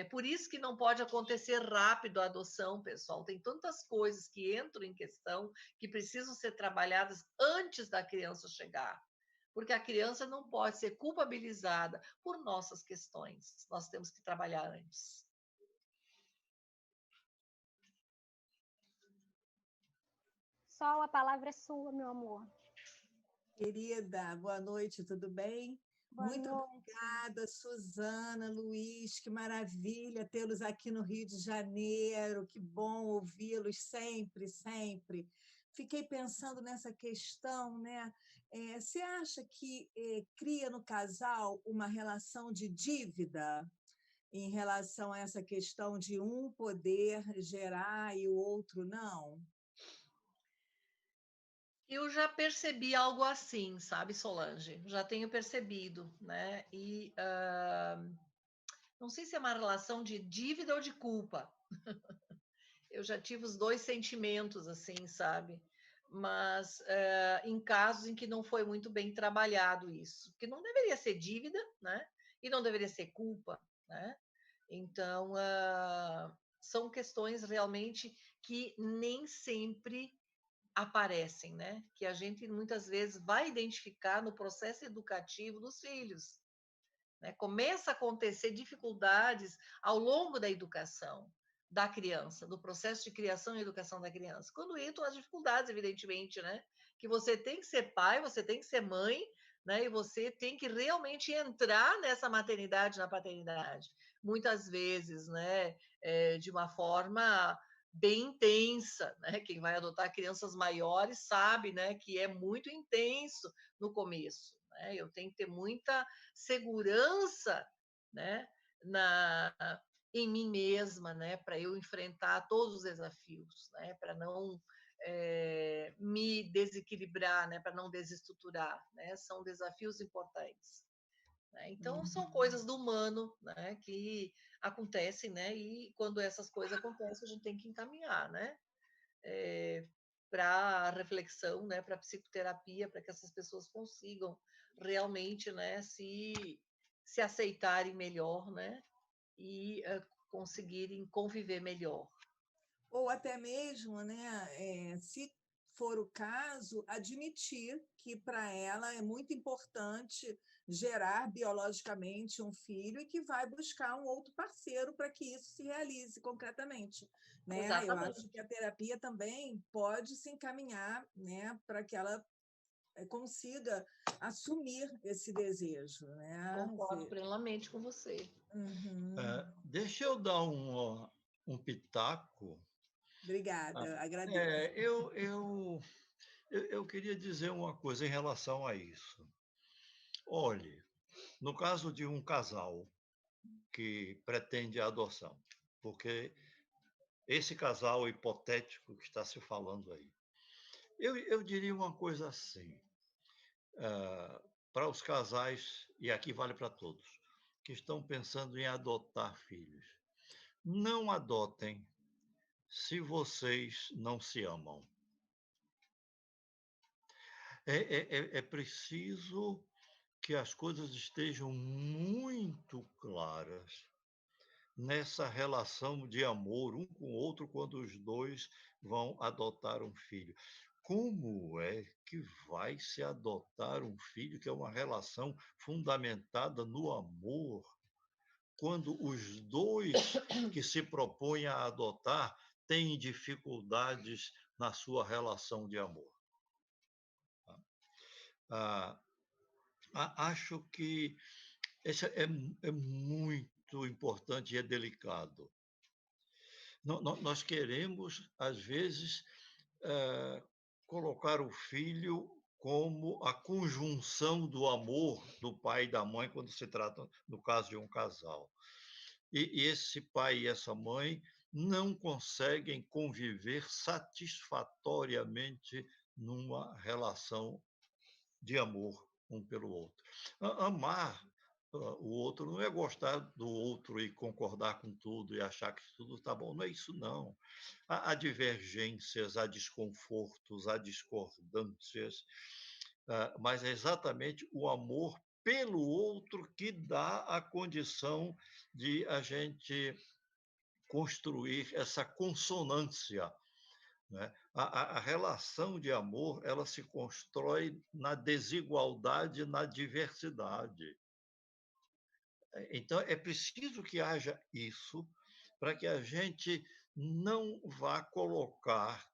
Por isso que não pode acontecer rápido a adoção, pessoal. Tem tantas coisas que entram em questão que precisam ser trabalhadas antes da criança chegar. Porque a criança não pode ser culpabilizada por nossas questões. Nós temos que trabalhar antes. Sol, a palavra é sua, meu amor. Querida, boa noite, tudo bem? Boa Muito noite. obrigada, Suzana, Luiz, que maravilha tê-los aqui no Rio de Janeiro, que bom ouvi-los sempre, sempre. Fiquei pensando nessa questão, né? Você acha que cria no casal uma relação de dívida em relação a essa questão de um poder gerar e o outro não? Eu já percebi algo assim, sabe, Solange? Já tenho percebido, né? E não sei se é uma relação de dívida ou de culpa. Eu já tive os dois sentimentos, assim, sabe? Mas em casos em que não foi muito bem trabalhado isso, que não deveria ser dívida, né? E não deveria ser culpa, né? Então, são questões realmente que nem sempre aparecem, né? Que a gente muitas vezes vai identificar no processo educativo dos filhos, né? Começa a acontecer dificuldades ao longo da educação da criança, do processo de criação e educação da criança. Quando entram as dificuldades, evidentemente, né? Que você tem que ser pai, você tem que ser mãe, né? E você tem que realmente entrar nessa maternidade, na paternidade. Muitas vezes, né? De uma forma bem intensa, né? Quem vai adotar crianças maiores sabe, né? Que é muito intenso no começo, né? Eu tenho que ter muita segurança, né? Na em mim mesma, né, para eu enfrentar todos os desafios, né, para não me desequilibrar, né, para não desestruturar, né? São desafios importantes, né? Então, são coisas do humano, né, que acontecem, né? E quando essas coisas acontecem, a gente tem que encaminhar, né? Para reflexão, né, para psicoterapia, para que essas pessoas consigam realmente, né, se aceitarem melhor, né, e conseguirem conviver melhor. Ou até mesmo, né, se for o caso, admitir que para ela é muito importante gerar biologicamente um filho e que vai buscar um outro parceiro para que isso se realize concretamente, né? Eu acho que a terapia também pode se encaminhar, né, para que ela consiga assumir esse desejo, né? Concordo plenamente com você. Uhum. Deixa eu dar um pitaco. Obrigada, agradeço. Eu queria dizer uma coisa em relação a isso. Olhe, no caso de um casal que pretende a adoção, porque esse casal hipotético que está se falando aí, eu diria uma coisa assim, para os casais, e aqui vale para todos, que estão pensando em adotar filhos. Não adotem se vocês não se amam. É preciso que as coisas estejam muito claras nessa relação de amor um com o outro quando os dois vão adotar um filho. Como é que vai se adotar um filho, que é uma relação fundamentada no amor, quando os dois que se propõem a adotar têm dificuldades na sua relação de amor? Acho que isso é muito importante e é delicado. Nós queremos, às vezes, colocar o filho como a conjunção do amor do pai e da mãe, quando se trata, no caso de um casal. E esse pai e essa mãe não conseguem conviver satisfatoriamente numa relação de amor um pelo outro. Amar o outro não é gostar do outro e concordar com tudo e achar que tudo está bom. Não é isso, não. Há divergências, há desconfortos, há discordâncias, mas é exatamente o amor pelo outro que dá a condição de a gente construir essa consonância, né? A relação de amor, ela se constrói na desigualdade, na diversidade. Então, é preciso que haja isso para que a gente não vá colocar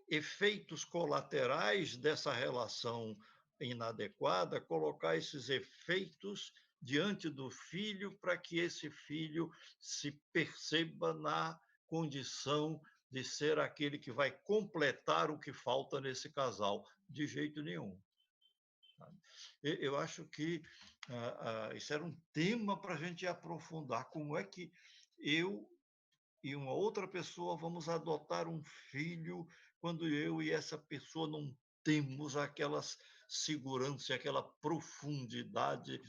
efeitos colaterais dessa relação inadequada, colocar esses efeitos diante do filho para que esse filho se perceba na condição de ser aquele que vai completar o que falta nesse casal. De jeito nenhum. Eu acho que isso era um tema para a gente aprofundar. Como é que eu e uma outra pessoa vamos adotar um filho quando eu e essa pessoa não temos aquela segurança, aquela profundidade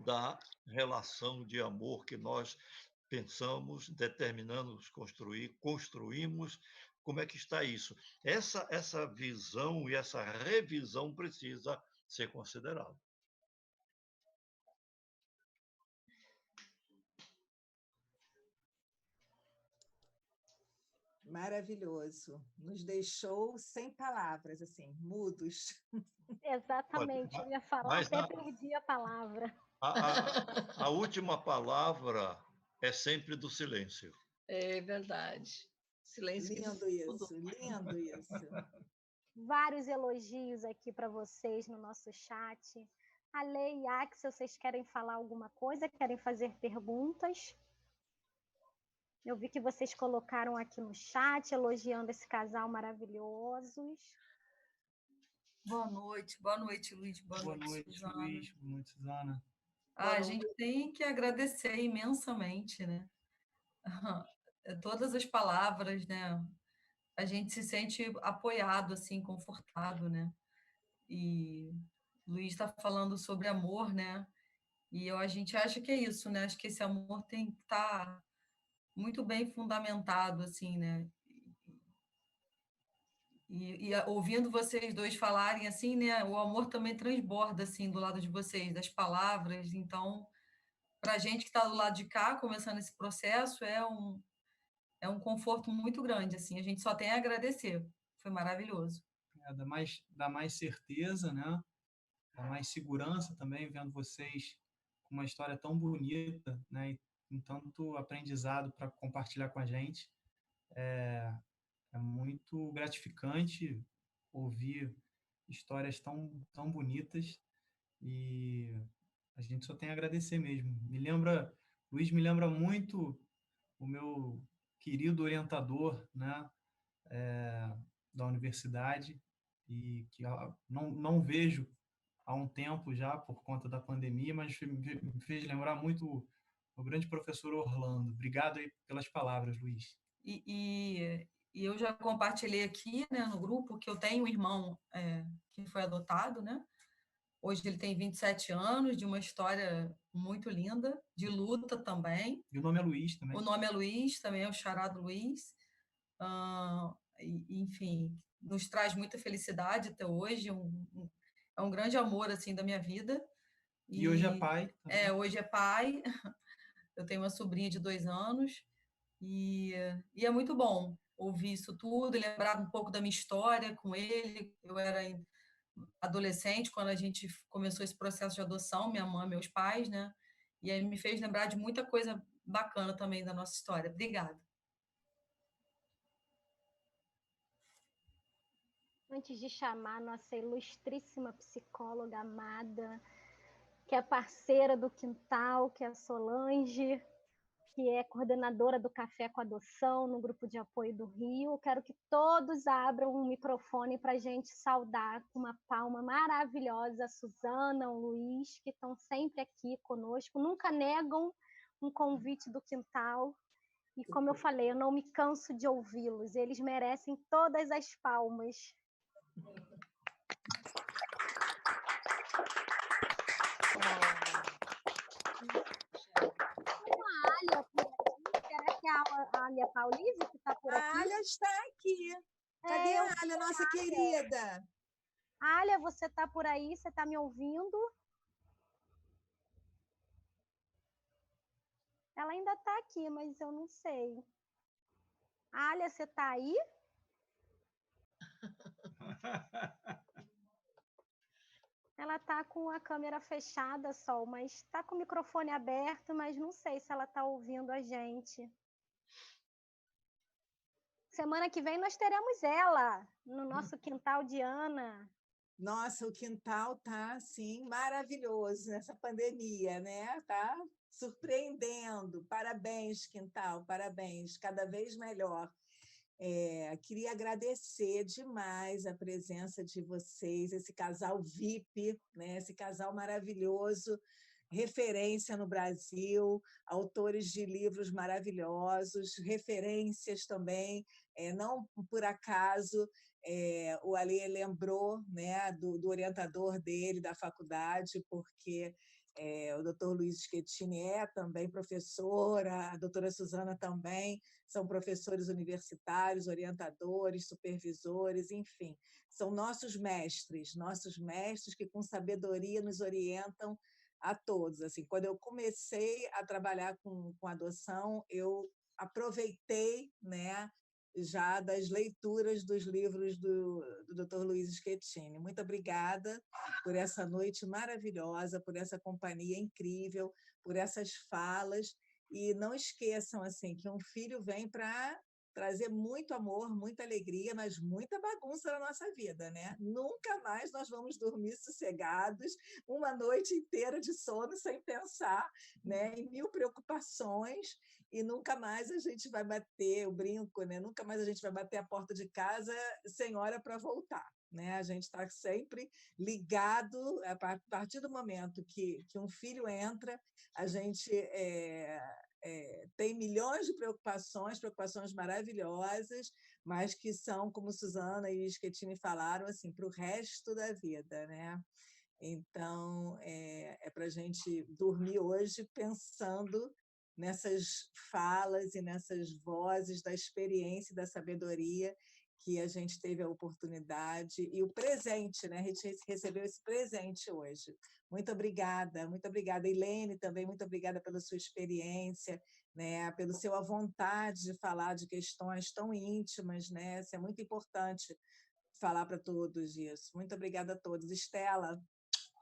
da relação de amor que nós pensamos, determinamos construir, construímos. Como é que está isso? Essa visão e essa revisão precisa ser considerada. Maravilhoso. Nos deixou sem palavras, assim, mudos. Exatamente, eu ia falar, até perdi a palavra. A última palavra é sempre do silêncio. É verdade. Silêncio. Lindo isso, lindo isso. Vários elogios aqui para vocês no nosso chat. Ale e Axel, vocês querem falar alguma coisa? Querem fazer perguntas? Eu vi que vocês colocaram aqui no chat, elogiando esse casal maravilhosos. Boa noite, Luiz. Boa noite, Suzana. Luiz. Boa noite, Suzana. A gente tem que agradecer imensamente, né? Todas as palavras, né? a gente se sente apoiado, assim, confortado, né? E o Luiz está falando sobre amor, né? E a gente acha que é isso, né? Acho que esse amor tem que estar muito bem fundamentado, assim, né? Ouvindo vocês dois falarem assim, né? O amor também transborda assim do lado de vocês, das palavras. Então, para a gente que está do lado de cá, começando esse processo, é um conforto muito grande, assim. A gente só tem a agradecer. Foi maravilhoso. Dá mais certeza, né? Dá mais segurança também, vendo vocês com uma história tão bonita, né? E com tanto aprendizado para compartilhar com a gente. É muito gratificante ouvir histórias tão bonitas e a gente só tem a agradecer mesmo. Luiz me lembra muito o meu querido orientador, né, da universidade e que não vejo há um tempo já por conta da pandemia, mas me fez lembrar muito o grande professor Orlando. Obrigado aí pelas palavras, Luiz. E eu já compartilhei aqui, né, no grupo que eu tenho um irmão que foi adotado, né? Hoje ele tem 27 anos, de uma história muito linda, de luta também. E o nome é Luiz também. O nome é Luiz, também é o charado Luiz. Enfim, nos traz muita felicidade até hoje. É um grande amor assim da minha vida. E hoje é pai. Também. Hoje é pai. Eu tenho uma sobrinha de 2 anos. E é muito bom ouvir isso tudo, lembrar um pouco da minha história com ele. Eu era adolescente quando a gente começou esse processo de adoção, minha mãe, meus pais, né? E aí me fez lembrar de muita coisa bacana também da nossa história. Obrigada. Antes de chamar nossa ilustríssima psicóloga amada, que é parceira do Quintal, que é a Solange, que é coordenadora do Café com Adoção, no Grupo de Apoio do Rio. Eu quero que todos abram um microfone para a gente saudar com uma palma maravilhosa a Suzana, o Luiz, que estão sempre aqui conosco, nunca negam um convite do Quintal. E como eu falei, eu não me canso de ouvi-los, eles merecem todas as palmas. Será que é a Alia Paulise que está por aqui? A Alia está aqui. Cadê a Alia, nossa querida? Alia, você está por aí? Você está me ouvindo? Ela ainda está aqui, mas eu não sei. Alia, você está aí? Ela está com a câmera fechada, Sol, mas está com o microfone aberto, mas não sei se ela está ouvindo a gente. Semana que vem nós teremos ela no nosso Quintal de Ana. Nossa, o Quintal tá assim maravilhoso nessa pandemia, né? Tá surpreendendo. Parabéns, Quintal, parabéns, cada vez melhor. Queria agradecer demais a presença de vocês, esse casal VIP, né? Esse casal maravilhoso, referência no Brasil, autores de livros maravilhosos, referências também, não por acaso. O Alê lembrou, né, do orientador dele da faculdade, porque o doutor Luiz Schettini é também professor, a doutora Suzana também, são professores universitários, orientadores, supervisores, enfim, são nossos mestres que com sabedoria nos orientam a todos. Assim, quando eu comecei a trabalhar com adoção, eu aproveitei, né, já das leituras dos livros do Dr. Luiz Schettini. Muito obrigada por essa noite maravilhosa, por essa companhia incrível, por essas falas. E não esqueçam assim que um filho vem para trazer muito amor, muita alegria, mas muita bagunça na nossa vida, né? Nunca mais nós vamos dormir sossegados uma noite inteira de sono sem pensar, né, em 1000 preocupações, e nunca mais a gente vai bater, eu brinco, né? Nunca mais a gente vai bater a porta de casa sem hora para voltar, né? A gente está sempre ligado, a partir do momento que um filho entra, a gente tem milhões de preocupações maravilhosas, mas que são, como Suzana e Schettini falaram, assim, para o resto da vida, né? Então, para a gente dormir hoje pensando nessas falas e nessas vozes da experiência e da sabedoria que a gente teve a oportunidade e o presente, né? A gente recebeu esse presente hoje. Muito obrigada, muito obrigada. Helene, também muito obrigada pela sua experiência, né? Pelo seu à vontade de falar de questões tão íntimas, né? Isso é muito importante falar para todos isso. Muito obrigada a todos. Estela,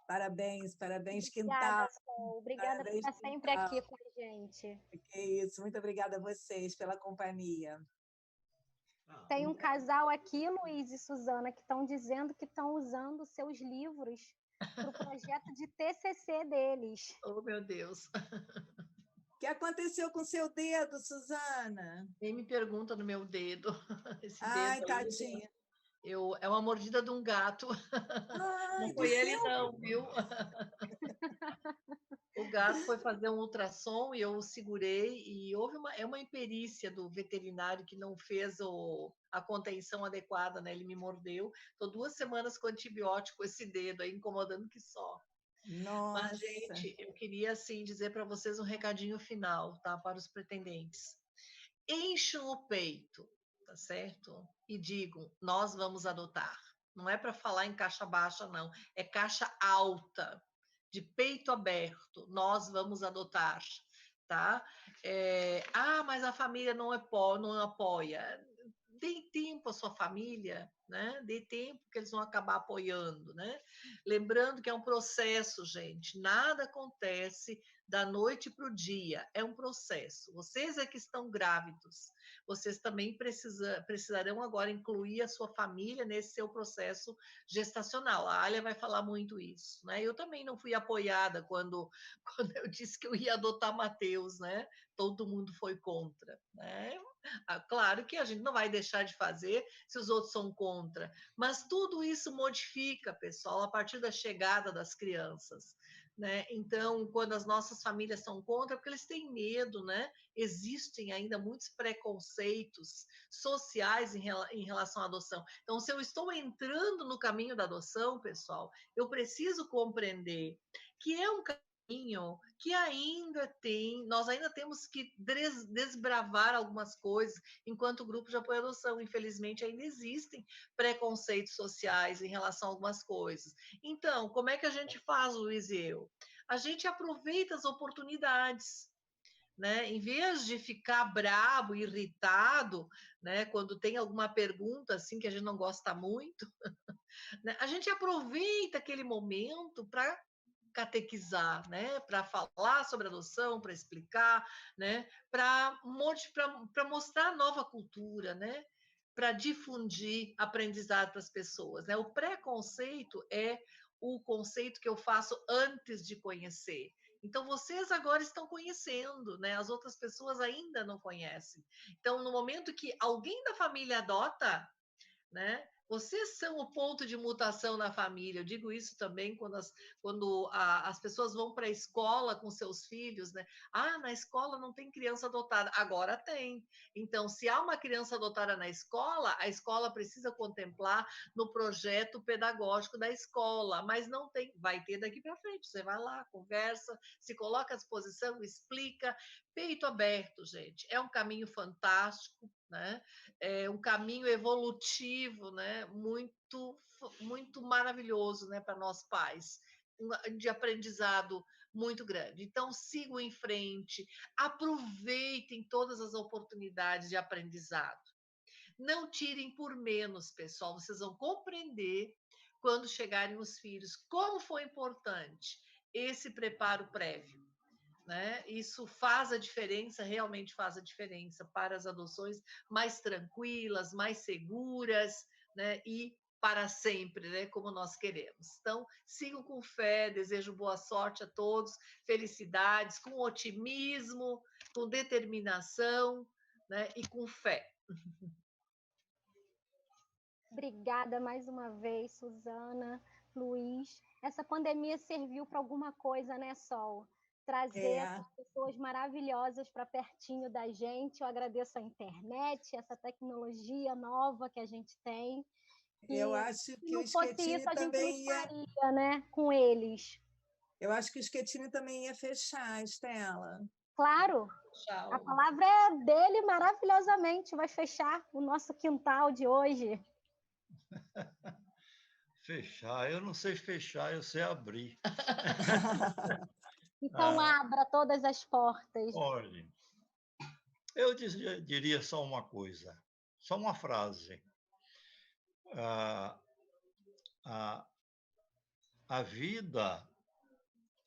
parabéns, parabéns, Obrigada, Quintal. Sol. Obrigada por Parabéns, estar sempre Quintal. aqui com a gente. Que isso, muito obrigada a vocês pela companhia. Tem um casal aqui, Luiz e Suzana, que estão dizendo que estão usando seus livros para o projeto de TCC deles. Oh, meu Deus. O que aconteceu com seu dedo, Suzana? Nem me pergunta no meu dedo. Esse Ai, dedo aí, tadinha. é uma mordida de um gato. Ai, Não do foi ele, seu? não, viu? O gato foi fazer um ultrassom e eu o segurei e houve uma imperícia do veterinário que não fez a contenção adequada, né? Ele me mordeu. Estou 2 semanas com antibiótico esse dedo aí, incomodando que só. Nossa. Mas, gente, eu queria, assim, dizer para vocês um recadinho final, tá? Para os pretendentes. Encham o peito, tá certo? E digam, nós vamos adotar. Não é para falar em caixa baixa, não. É caixa alta, de peito aberto. Nós vamos adotar, tá? Mas a família não apoia. Dê tempo à sua família, né? Dê tempo que eles vão acabar apoiando, né? Lembrando que é um processo, gente. Nada acontece da noite para o dia. É um processo. Vocês é que estão grávidos. Vocês também precisarão agora incluir a sua família nesse seu processo gestacional. A Alia vai falar muito isso, né? Eu também não fui apoiada quando eu disse que eu ia adotar Mateus, né? Todo mundo foi contra, né? Claro que a gente não vai deixar de fazer se os outros são contra, mas tudo isso modifica, pessoal, a partir da chegada das crianças, né? Então, quando as nossas famílias são contra, porque eles têm medo, né? Existem ainda muitos preconceitos sociais em relação à adoção. Então, se eu estou entrando no caminho da adoção, pessoal, eu preciso compreender que é um caminho que nós ainda temos que desbravar algumas coisas enquanto grupo de apoio à adoção. Infelizmente, ainda existem preconceitos sociais em relação a algumas coisas. Então, como é que a gente faz, Luiz e eu? A gente aproveita as oportunidades, né? Em vez de ficar brabo, irritado, né? Quando tem alguma pergunta assim que a gente não gosta muito, né? A gente aproveita aquele momento para catequizar, né? Para falar sobre adoção, para explicar, né? Para mostrar a nova cultura, né? Para difundir aprendizado para as pessoas, né? O preconceito é o conceito que eu faço antes de conhecer. Então, vocês agora estão conhecendo, né? As outras pessoas ainda não conhecem. Então, no momento que alguém da família adota, né? Vocês são o ponto de mutação na família. Eu digo isso também quando as pessoas vão para a escola com seus filhos, né? Na escola não tem criança adotada. Agora tem. Então, se há uma criança adotada na escola, a escola precisa contemplar no projeto pedagógico da escola, mas não tem. Vai ter daqui para frente. Você vai lá, conversa, se coloca à disposição, explica. Peito aberto, gente. É um caminho fantástico, né? É um caminho evolutivo, né? Muito, muito maravilhoso, né? Para nós pais, de aprendizado muito grande. Então, sigam em frente, aproveitem todas as oportunidades de aprendizado. Não tirem por menos, pessoal. Vocês vão compreender quando chegarem os filhos como foi importante esse preparo prévio. Né? Isso faz a diferença, realmente faz a diferença para as adoções mais tranquilas, mais seguras, né? E para sempre, né? Como nós queremos. Então, sigam com fé, desejo boa sorte a todos, felicidades, com otimismo, com determinação, né? E com fé. Obrigada mais uma vez, Suzana, Luiz. Essa pandemia serviu para alguma coisa, né, Sol? trazer essas pessoas maravilhosas para pertinho da gente. Eu agradeço a internet, essa tecnologia nova que a gente tem. Eu acho que o não fosse Schettini isso, a gente não também ia... estaria, né, com eles. Eu acho que o Schettini também ia fechar, Estela. Claro, Tchau. a palavra é dele maravilhosamente, vai fechar o nosso quintal de hoje. Fechar, eu não sei fechar, eu sei abrir. Então, abra todas as portas. Olhe, eu diria só uma coisa, só uma frase. A vida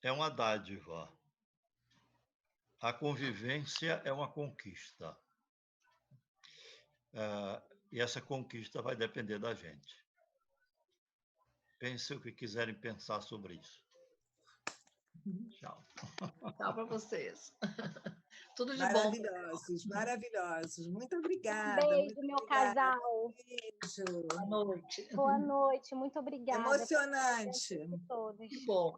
é uma dádiva. A convivência é uma conquista. E essa conquista vai depender da gente. Pense o que quiserem pensar sobre isso. Tchau. Tchau para vocês. Tudo de bom. Maravilhosos, maravilhosos. Muito obrigada. Beijo, meu casal. Beijo. Boa noite. Boa noite, muito obrigada. Emocionante. Todos. Que bom.